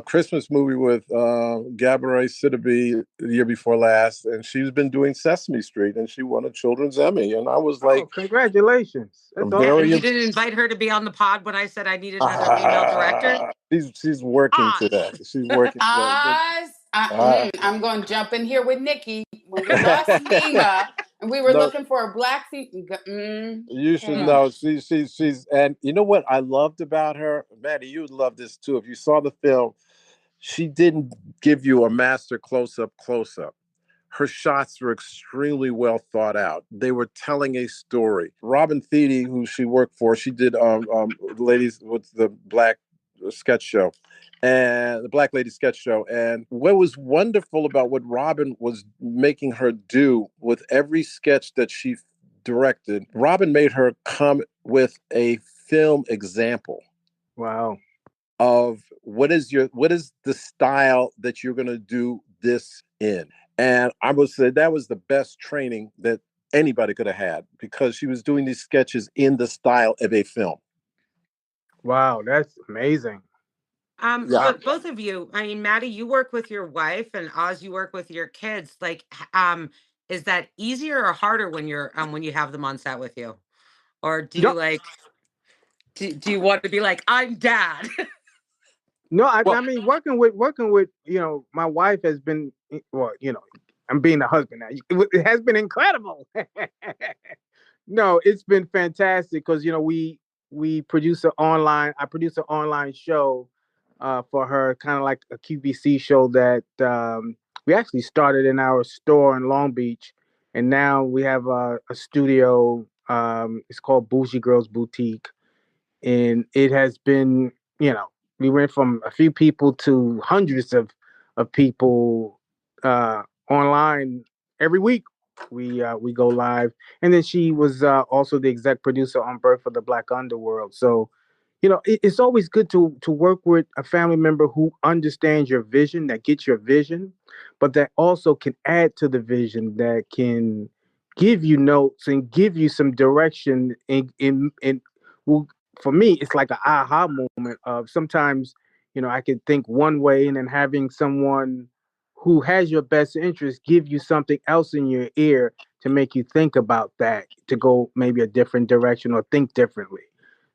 Christmas movie with Gabourey Sidibe the year before last, and she's been doing Sesame Street, and she won a Children's Emmy. And I was like, congratulations! That's Yeah, awesome. and you didn't invite her to be on the pod when I said I needed another female director. She's working today. She's working today. I'm going to jump in here with Nicci. When we lost Nina and we were looking for a black female. You should know. She's, and you know what I loved about her, Matty, you would love this too. If you saw the film, she didn't give you a master close up. Her shots were extremely well thought out. They were telling a story. Robin Thede, who she worked for, she did Ladies with the Black sketch show, and the Black Lady sketch show. And what was wonderful about what Robin was making her do with every sketch that she directed, Robin made her come with a film example. Wow. Of what is the style that you're going to do this in. And I would say that was the best training that anybody could have had, because she was doing these sketches in the style of a film. Wow, that's amazing. But both of you, I mean, Matty, you work with your wife, and Oz, you work with your kids. Like, is that easier or harder when you're when you have them on set with you? Or do you like do you want to be like, I'm dad? No, I mean, working with my wife has been, well, I'm being a husband now. It has been incredible. No, it's been fantastic because I produce an online show for her, kind of like a QVC show that we actually started in our store in Long Beach, and now we have a studio. It's called Bougie Girls Boutique, and it has been, we went from a few people to hundreds of people online every week. We go live, and then she was also the exec producer on Birth of the Black Underworld. So, it's always good to work with a family member who understands your vision, that gets your vision, but that also can add to the vision, that can give you notes and give you some direction. Well, for me, it's like an aha moment of sometimes, I could think one way, and then having someone who has your best interest give you something else in your ear to make you think about that, to go maybe a different direction or think differently.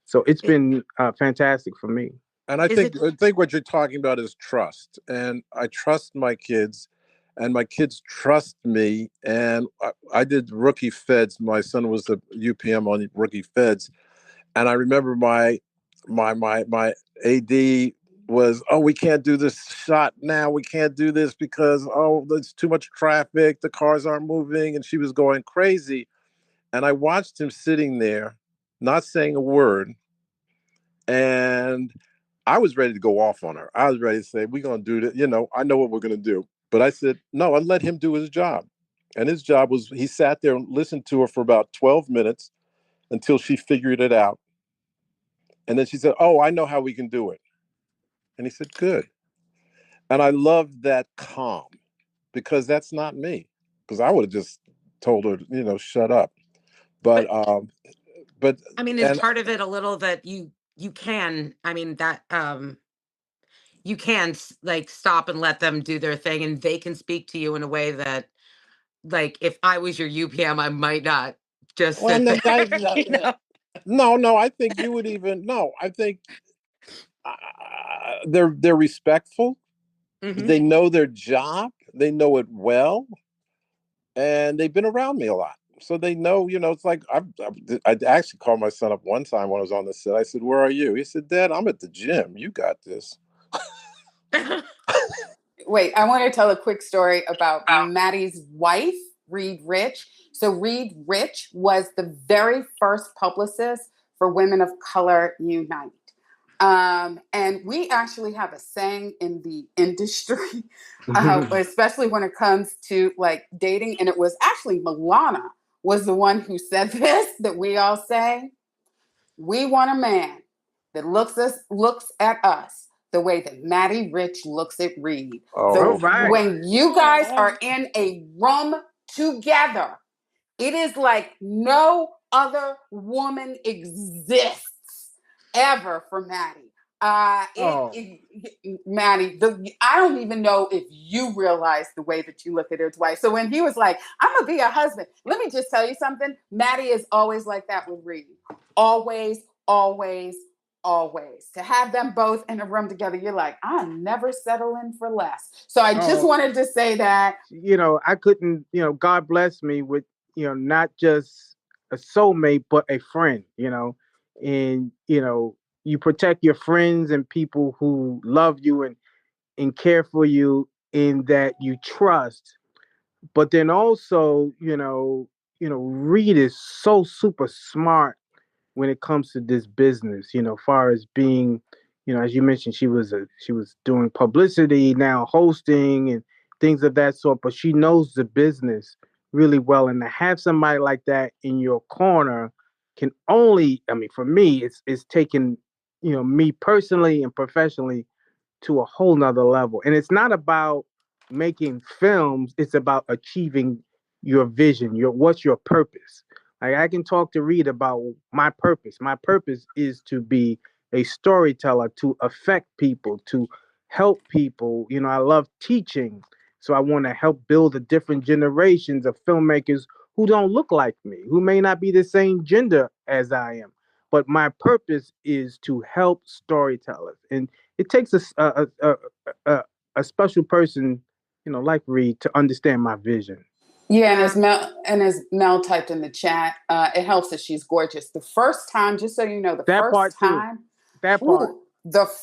So it's been fantastic for me. And I think what you're talking about is trust. And I trust my kids, and my kids trust me. And I did rookie feds. My son was the UPM on rookie feds. And I remember my AD was, we can't do this shot now. We can't do this because, there's too much traffic. The cars aren't moving. And she was going crazy. And I watched him sitting there, not saying a word. And I was ready to go off on her. I was ready to say, we're going to do this. I know what we're going to do. But I said, no, I let him do his job. And his job was, he sat there and listened to her for about 12 minutes until she figured it out. And then she said, I know how we can do it. And he said, good. And I love that calm, because that's not me. Because I would have just told her, shut up. But I mean, is part of it a little that you can, I mean, that you can like stop and let them do their thing, and they can speak to you in a way that, like, if I was your UPM, I might not just sit there. No, I think you would even, I think they're respectful. Mm-hmm. They know their job. They know it well. And they've been around me a lot. So they know, it's like, I actually called my son up one time when I was on the set. I said, where are you? He said, Dad, I'm at the gym. You got this. Wait, I want to tell a quick story about Matty's wife, Reed Rich. So Reed Rich was the very first publicist for Women of Color Unite. And we actually have a saying in the industry, especially when it comes to like dating. And it was actually Milana was the one who said this, that we all say, We want a man that looks at us the way that Matty Rich looks at Reed. Oh, When you guys are in a room together, it is like no other woman exists ever for Matty. Matty, I don't even know if you realize the way that you look at his wife. So when he was like, I'm going to be a husband, let me just tell you something. Matty is always like that with Reed. Always, always, always. To have them both in a room together, you're like, I'll never settle in for less. So I just wanted to say that. I couldn't, God bless me with, not just a soulmate, but a friend, and, you protect your friends and people who love you and care for you and that you trust. But then also, Reed is so super smart when it comes to this business, far as being, as you mentioned, she was doing publicity, now hosting and things of that sort, but she knows the business really well. And to have somebody like that in your corner can only, for me, it's taken, me personally and professionally to a whole nother level. And it's not about making films, it's about achieving your vision, what's your purpose. Like, I can talk to Reed about my purpose. My purpose is to be a storyteller, to affect people, to help people. I love teaching. So I want to help build the different generations of filmmakers who don't look like me, who may not be the same gender as I am. But my purpose is to help storytellers. And it takes a special person, like Reed, to understand my vision. Yeah, and as Mel typed in the chat, it helps that she's gorgeous. The first time, just so you know, the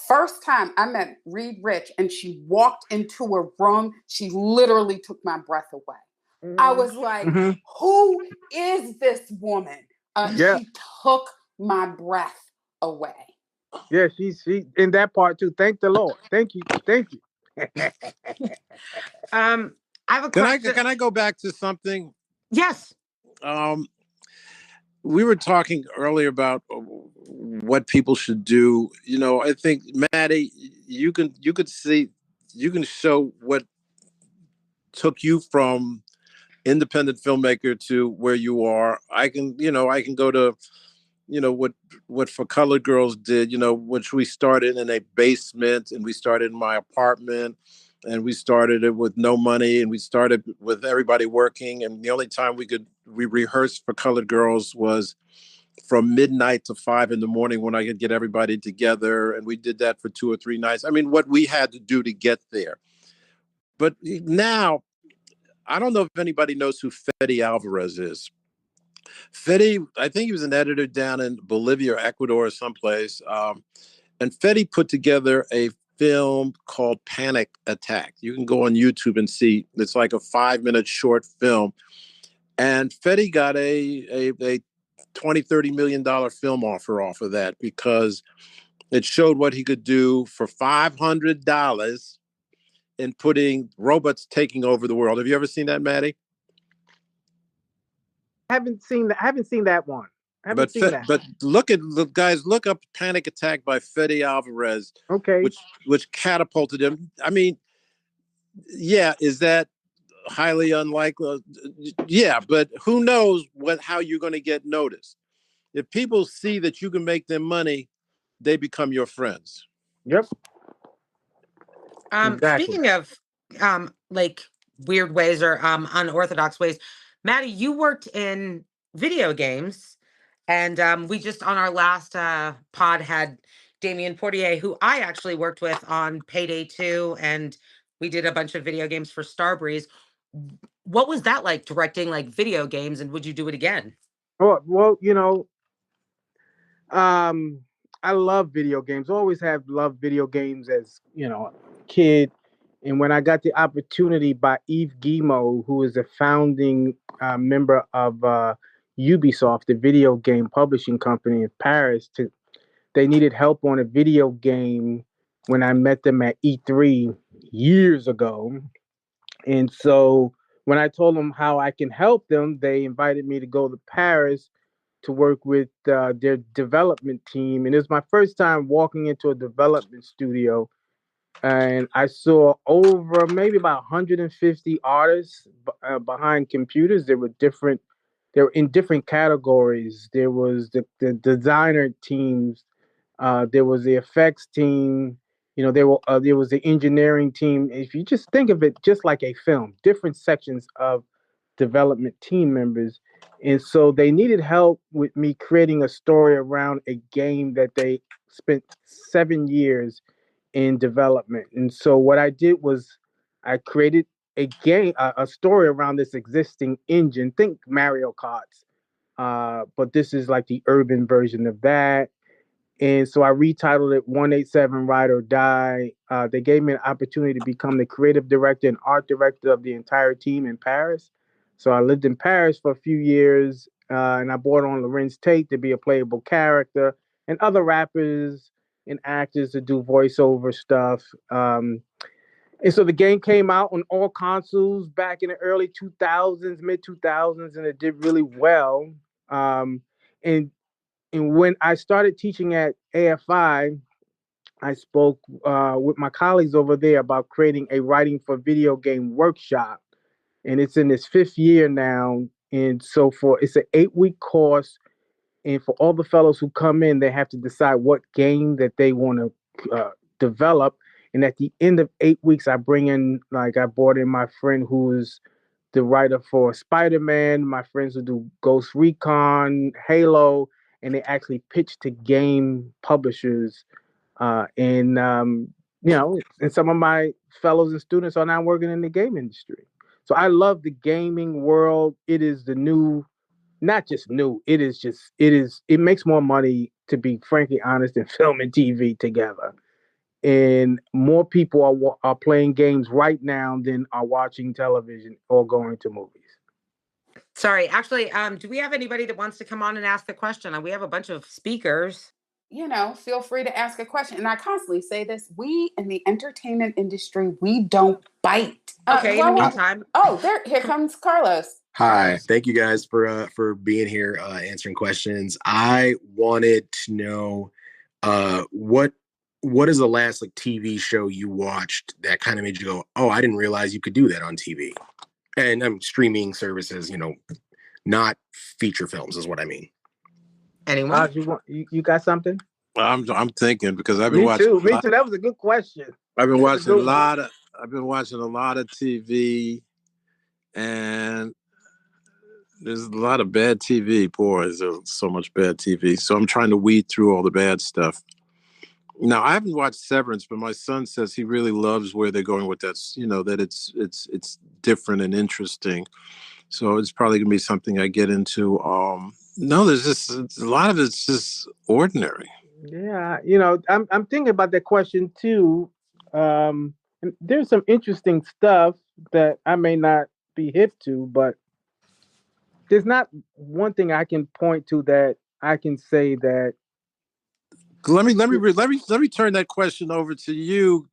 first time I met Reed Rich and she walked into a room, she literally took my breath away. I was like, who is this woman? She took my breath away. Yeah, she in that part too. Thank the Lord. Thank you. I have a question. Can I go back to something? Yes. We were talking earlier about what people should do. I think, Matty, you can show what took you from independent filmmaker to where you are. I can go to, what For Colored Girls did, which we started in a basement and we started in my apartment. And we started it with no money, and we started with everybody working. And the only time we rehearsed For Colored Girls was from midnight to 5 a.m. when I could get everybody together. And we did that for 2 or 3 nights. I mean, what we had to do to get there. But now, I don't know if anybody knows who Fede Alvarez is. Fede, I think he was an editor down in Bolivia or Ecuador or someplace. And Fede put together a film called Panic Attack. You can go on YouTube and see. It's like a 5-minute short film. And Fede got a $20-30 million film offer off of that because it showed what he could do for $500 in putting robots taking over the world. Have you ever seen that, Matty? I haven't seen that one. But look up Panic Attack by Fede Alvarez. Okay. Which catapulted him. I mean, yeah, is that highly unlikely? Yeah, but who knows how you're going to get noticed. If people see that you can make them money, they become your friends. Yep. Exactly. Speaking of like weird ways or unorthodox ways, Matty, you worked in video games, and we just on our last pod had Damien Portier, who I actually worked with on Payday 2, and we did a bunch of video games for Starbreeze. What was that like, directing like video games, and would you do it again? Oh, well, I love video games. Always have loved video games as, a kid. And when I got the opportunity by Yves Guillemot, who is a founding member of Ubisoft, the video game publishing company in Paris, they needed help on a video game when I met them at E3 years ago. And so when I told them how I can help them, they invited me to go to Paris to work with their development team, and it was my first time walking into a development studio, and I saw over maybe about 150 artists behind computers. They were in different categories. There was the designer teams, there was the effects team, there was the engineering team. If you just think of it just like a film, different sections of development team members. And so they needed help with me creating a story around a game that they spent 7 years in development. And so what I did was I created a game, a story around this existing engine. Think Mario Karts, but this is like the urban version of that. And so I retitled it 187 Ride or Die. They gave me an opportunity to become the creative director and art director of the entire team in Paris. So I lived in Paris for a few years, and I brought on Lorenz Tate to be a playable character, and other rappers and actors to do voiceover stuff. And so the game came out on all consoles back in the early 2000s, mid 2000s, and it did really well. And when I started teaching at AFI, I spoke with my colleagues over there about creating a writing for video game workshop, and it's in its 5th year now. And so it's an 8-week course, and for all the fellows who come in, they have to decide what game that they want to develop. And at the end of 8 weeks, I brought in my friend who's the writer for Spider-Man, my friends who do Ghost Recon, Halo, and they actually pitch to game publishers. And some of my fellows and students are now working in the game industry. So I love the gaming world. It is the new, not just new, it makes more money, to be frankly honest, than film and TV together. And more people are playing games right now than are watching television or going to movies. Sorry, actually, do we have anybody that wants to come on and ask the question? We have a bunch of speakers. Feel free to ask a question. And I constantly say this: we in the entertainment industry, we don't bite. Okay, in the meantime. Here comes Carlos. Hi, thank you guys for being here, answering questions. I wanted to know what is the last TV show you watched that kind of made you go, oh, I didn't realize you could do that on TV? And streaming services, not feature films is what I mean. Anyone? You got something? I'm thinking because I've been watching. Me too. That was a good question. I've been watching a lot of TV, and there's a lot of bad TV. Boy, there's so much bad TV. So I'm trying to weed through all the bad stuff. Now, I haven't watched Severance, but my son says he really loves where they're going with that. That it's different and interesting. So it's probably gonna be something I get into. No, there's just a lot of it's just ordinary. Yeah, I'm thinking about that question too. And there's some interesting stuff that I may not be hip to, but there's not one thing I can point to that I can say that. Let me turn that question over to you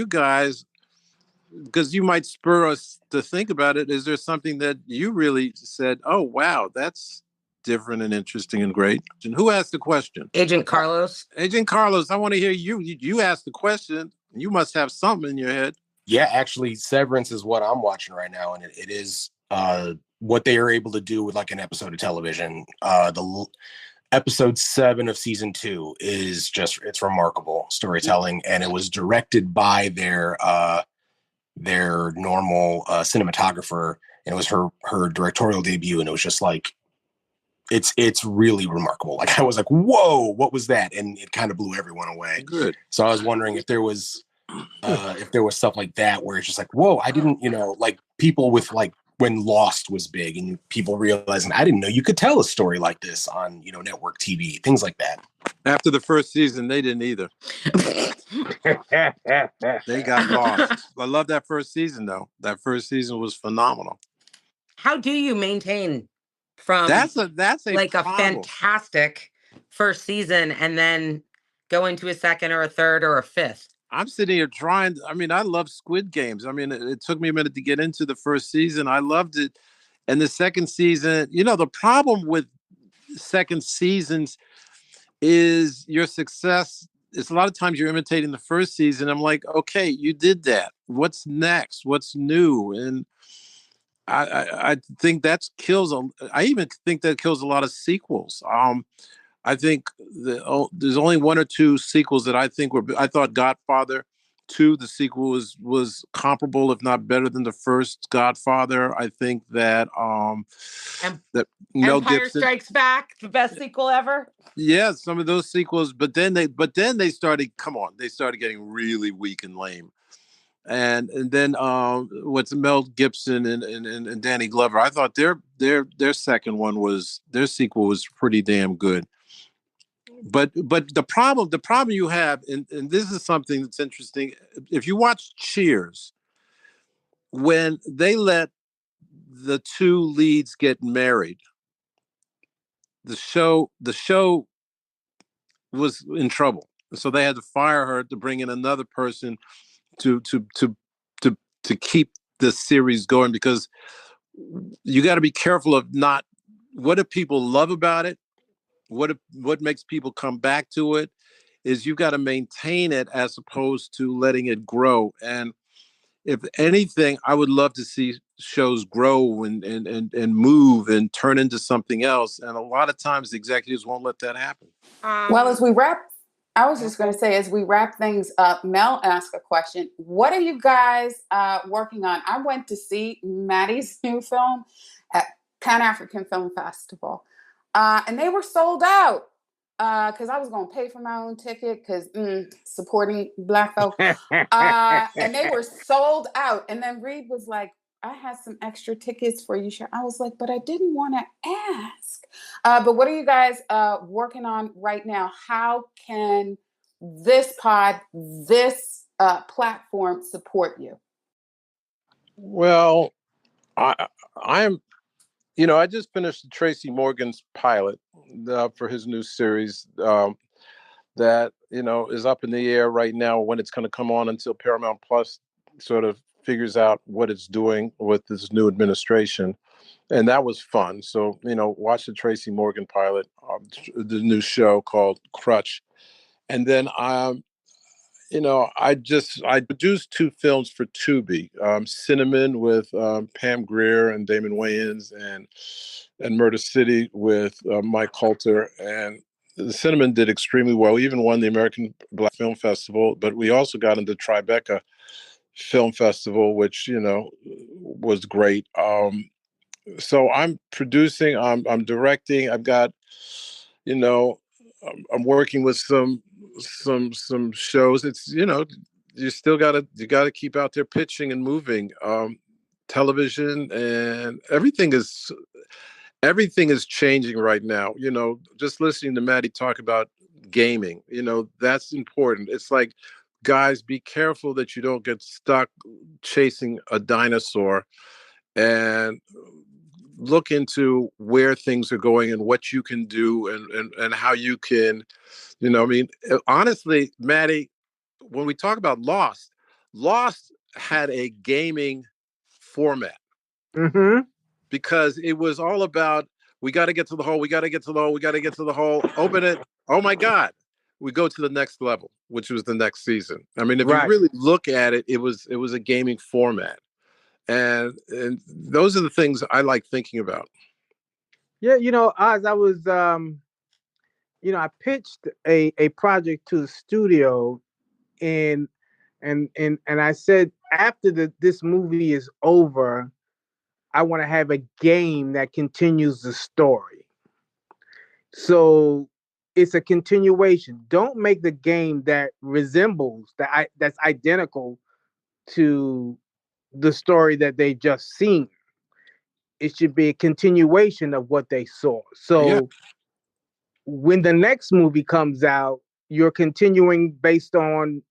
guys, because you might spur us to think about it. Is there something that you really said, oh wow, that's different and interesting and great? And who asked the question? Agent Carlos. Agent Carlos, I want to hear you asked the question. You must have something in your head. Yeah, actually, Severance is what I'm watching right now, and it is what they are able to do with like an episode of television. The episode 7 of season 2 is it's remarkable storytelling, and it was directed by their normal cinematographer, and it was her directorial debut, and it was just like it's really remarkable. Like I was like, whoa, what was that? And it kind of blew everyone away. Good. So I was wondering if there was stuff like that where it's just like, whoa, I didn't, like people with like when Lost was big and people realizing I didn't know you could tell a story like this on, network TV, things like that. After the first season, they didn't either. They got lost. I love that first season though. That first season was phenomenal. How do you maintain from that's a like problem. A fantastic first season and then go into a second or a third or a fifth? I'm sitting here trying. I love Squid Games. It took me a minute to get into the first season. I loved it. And the second season, the problem with second seasons is your success. It's a lot of times you're imitating the first season. I'm like, okay, you did that. What's next? What's new? And I think that kills. I even think that kills a lot of sequels. I think there's only one or two sequels that I think were. I thought Godfather 2, the sequel was comparable, if not better than the first Godfather. I think that that Mel Empire Gibson. Strikes Back, the best sequel ever. Yeah, some of those sequels, but then they started. Come on, they started getting really weak and lame. And then what's Mel Gibson and Danny Glover? I thought their second one their sequel was pretty damn good. But the problem you have, and this is something that's interesting. If you watch Cheers, when they let the two leads get married, the show was in trouble. So they had to fire her to bring in another person to keep the series going, because you got to be careful of not what do people love about it, what makes people come back to it, is you got to maintain it as opposed to letting it grow. And if anything, I would love to see shows grow and move and turn into something else. And a lot of times the executives won't let that happen. Well, as we wrap, I was just going to say, as we wrap things up, Mel asked a question. What are you guys working on? I went to see Matty's new film at Pan-African Film Festival, and they were sold out because I was going to pay for my own ticket because supporting Black folk. And they were sold out. And then Reed was like, I had some extra tickets for you. I was like, but I didn't want to ask. But what are you guys working on right now? How can this platform support you? Well, I am, I just finished Tracy Morgan's pilot for his new series that, is up in the air right now when it's going to come on until Paramount Plus sort of figures out what it's doing with this new administration. And that was fun. So, watch the Tracy Morgan pilot, the new show called Crutch. And then, I produced 2 films for Tubi, Cinnamon with Pam Grier and Damon Wayans, and Murder City with Mike Coulter. And the Cinnamon did extremely well, even won the American Black Film Festival. But we also got into Tribeca Film Festival, which, was great. So I'm producing, I'm directing. I've got, I'm working with some shows. It's, you gotta keep out there pitching and moving. Television and everything is changing right now. Just listening to Matty talk about gaming, that's important. It's like, guys, be careful that you don't get stuck chasing a dinosaur, and look into where things are going and what you can do and how you can, honestly, Matty, when we talk about Lost had a gaming format. Mm-hmm. Because it was all about, we got to get to the hole, we got to get to the hole, we got to get to the hole, open it. Oh my God. We go to the next level, which was the next season. I mean, if you really look at it, it was a gaming format. And those are the things I like thinking about. Yeah, Oz, I was, I pitched a project to the studio, and I said, after this movie is over, I want to have a game that continues the story. So it's a continuation. Don't make the game that resembles that's identical to the story that they just seen. It should be a continuation of what they saw. So when the next movie comes out, you're continuing based on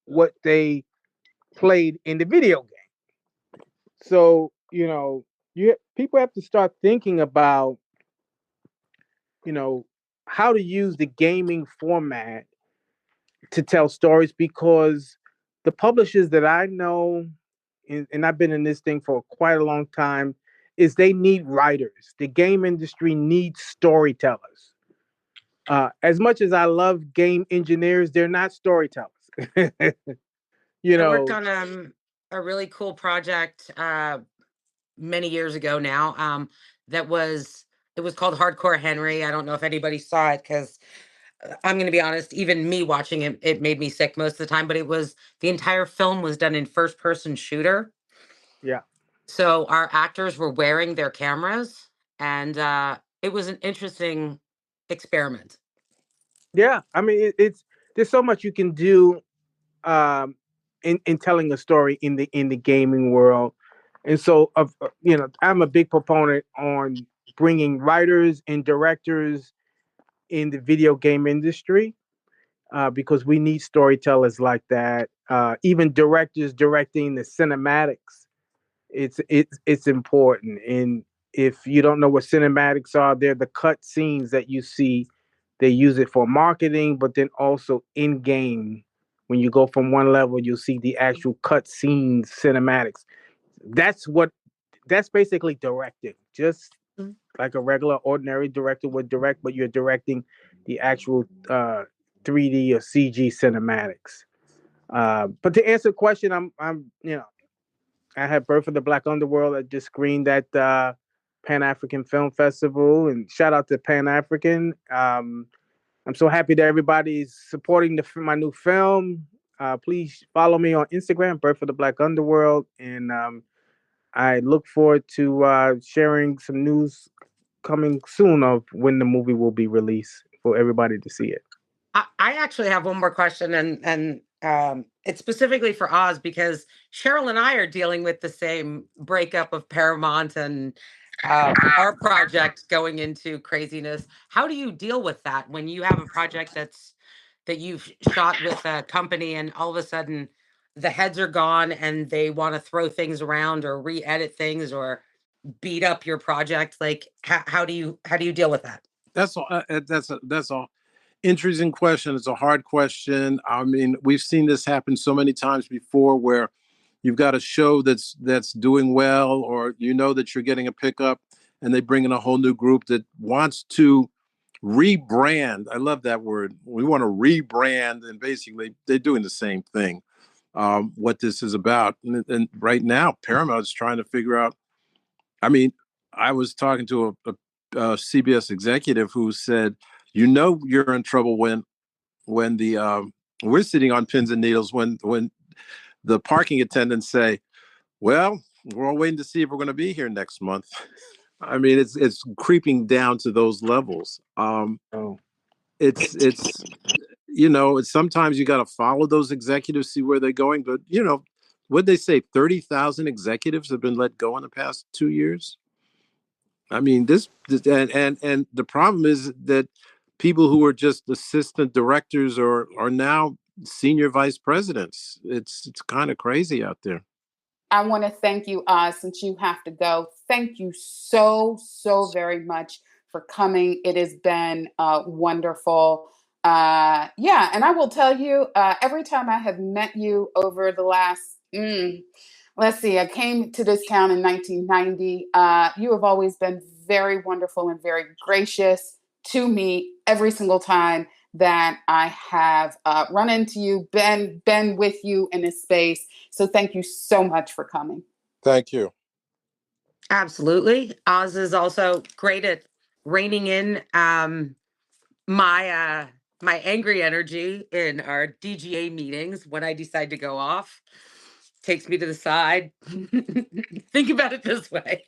what they played in the video game. So, people have to start thinking about, how to use the gaming format to tell stories, because the publishers that I know, and I've been in this thing for quite a long time, is they need writers. The game industry needs storytellers. As much as I love game engineers, they're not storytellers. You I worked know, on a really cool project many years ago now. That was it was called Hardcore Henry. I don't know if anybody saw it because I'm going to be honest, even me watching it, it made me sick most of the time. But it was the entire film was done in first person shooter. yeah, So our actors were wearing their cameras, and it was an interesting experiment. yeah. I mean, it's there's so much you can do um, in telling a story in the gaming world, and so I'm a big proponent on bringing writers and directors in the video game industry because we need storytellers like that. Even directors directing the cinematics, it's important. And if you don't know what cinematics are, they're the cut scenes that you see. They use it for marketing, but then also in game. When you go from one level, you'll see the actual cut scenes cinematics. That's basically directing. Just like a regular ordinary director would direct, but you're directing the actual 3D or CG cinematics. But to answer the question, I had Birth of the Black Underworld. I just screened at Pan African Film Festival, and shout out to Pan African. I'm so happy that everybody's supporting my new film. Please follow me on Instagram, Birth of the Black Underworld, and I look forward to sharing some news coming soon of when the movie will be released for everybody to see it. I actually have one more question, and it's specifically for Oz because Cheryl and I are dealing with the same breakup of Paramount and our project going into craziness. How do you deal with that when you have a project that you've shot with a company and all of a sudden the heads are gone and they want to throw things around or re-edit things or beat up your project? Like how do you deal with that? That's all. Interesting question. It's a hard question. I mean, we've seen this happen so many times before where you've got a show that's doing well, or you know that you're getting a pickup and they bring in a whole new group that wants to rebrand. I love that word. We want to rebrand, and basically they're doing the same thing. What this is about. And right now, Paramount is trying to figure out. I mean, I was talking to a CBS executive who said, you're in trouble when the we're sitting on pins and needles when the parking attendants say, well, we're all waiting to see if we're going to be here next month. I mean, it's creeping down to those levels. It's sometimes you got to follow those executives, see where they're going. But what'd they say? 30,000 executives have been let go in the past 2 years. I mean, this and the problem is that people who are just assistant directors are now senior vice presidents. It's kind of crazy out there. I want to thank you, Oz, since you have to go. Thank you so very much for coming. It has been wonderful. Yeah, and I will tell you, every time I have met you over the last, let's see, I came to this town in 1990. You have always been very wonderful and very gracious to me every single time that I have run into you, been with you in this space. So thank you so much for coming. Thank you. Absolutely. Oz is also great at reining in my angry energy in our DGA meetings when I decide to go off. Takes me to the side. Think about it this way.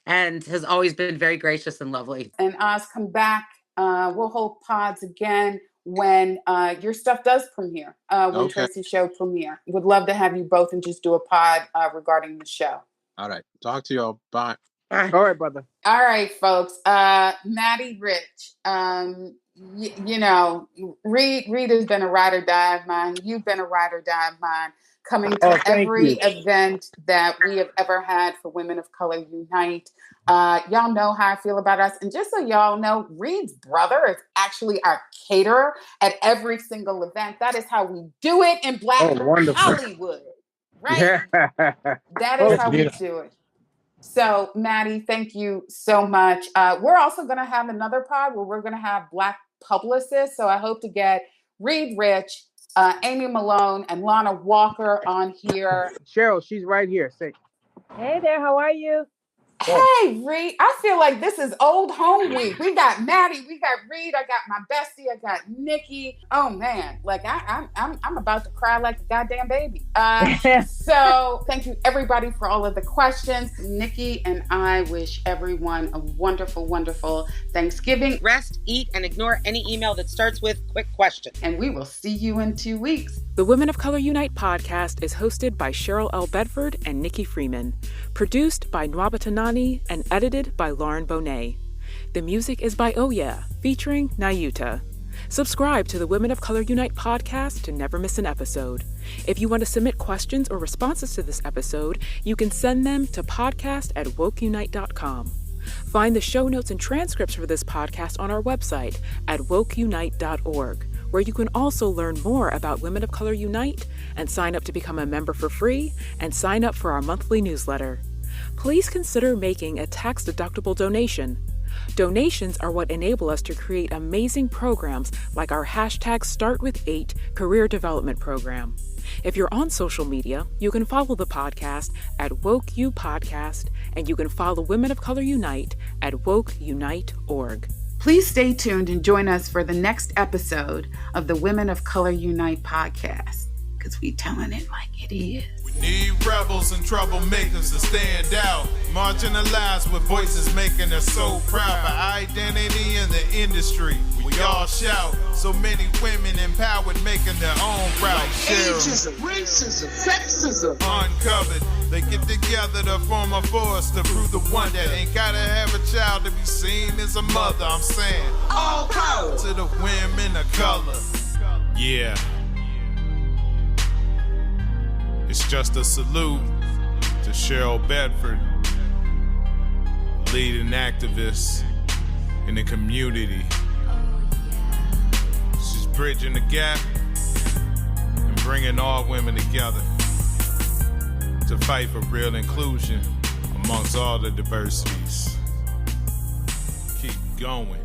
And has always been very gracious and lovely. And Oz, come back. We'll hold pods again when your stuff does premiere, when Tracy's show premiere. Would love to have you both and just do a pod regarding the show. All right. Talk to y'all. Bye. Bye. All right, brother. All right, folks. Matty Rich, Reed has been a ride or die of mine. You've been a ride or die of mine. Coming to every event that we have ever had for Women of Color Unite. Y'all know how I feel about us. And just so y'all know, Reed's brother is actually our caterer at every single event. That is how we do it in Black Hollywood. Right? Yeah. That is how we do it. So, Matty, thank you so much. We're also going to have another pod where we're going to have Black publicists. So I hope to get Reed Rich, Amy Malone, and Lana Walker on here. Cheryl, she's right here. Say, hey there, how are you? Hey, Reed. I feel like this is old home week. We got Matty, we got Reed, I got my bestie, I got Nicci. Oh man, like I'm about to cry like a goddamn baby. So thank you everybody for all of the questions. Nicci and I wish everyone a wonderful, wonderful Thanksgiving. Rest, eat, and ignore any email that starts with quick question. And we will see you in 2 weeks. The Women of Color Unite podcast is hosted by Cheryl L. Bedford and Nicci Freeman, produced by Nwabata, Nnani, and edited by Lauren Bonett. The music is by Oh Yeah, featuring Nayuta. Subscribe to the Women of Color Unite podcast to never miss an episode. If you want to submit questions or responses to this episode, you can send them to podcast@woceunite.com. Find the show notes and transcripts for this podcast on our website at woceunite.org, where you can also learn more about Women of Color Unite and sign up to become a member for free and sign up for our monthly newsletter. Please consider making a tax-deductible donation. Donations are what enable us to create amazing programs like our #StartWith8 career development program. If you're on social media, you can follow the podcast at WOCU Podcast, and you can follow Women of Color Unite at wokeunite.org. Please stay tuned and join us for the next episode of the Women of Color Unite podcast, because we telling it like it is. We need rebels and troublemakers to stand out, marginalized with voices making us so proud for identity in the industry. We all shout, so many women empowered making their own route. Ageism, racism, sexism. Uncovered, they get together to form a force to prove the one that ain't gotta have a child to be seen as a mother. I'm saying, All power to the women of color. Yeah. It's just a salute to Cheryl Bedford, leading activist in the community. She's bridging the gap and bringing all women together to fight for real inclusion amongst all the diversities. Keep going.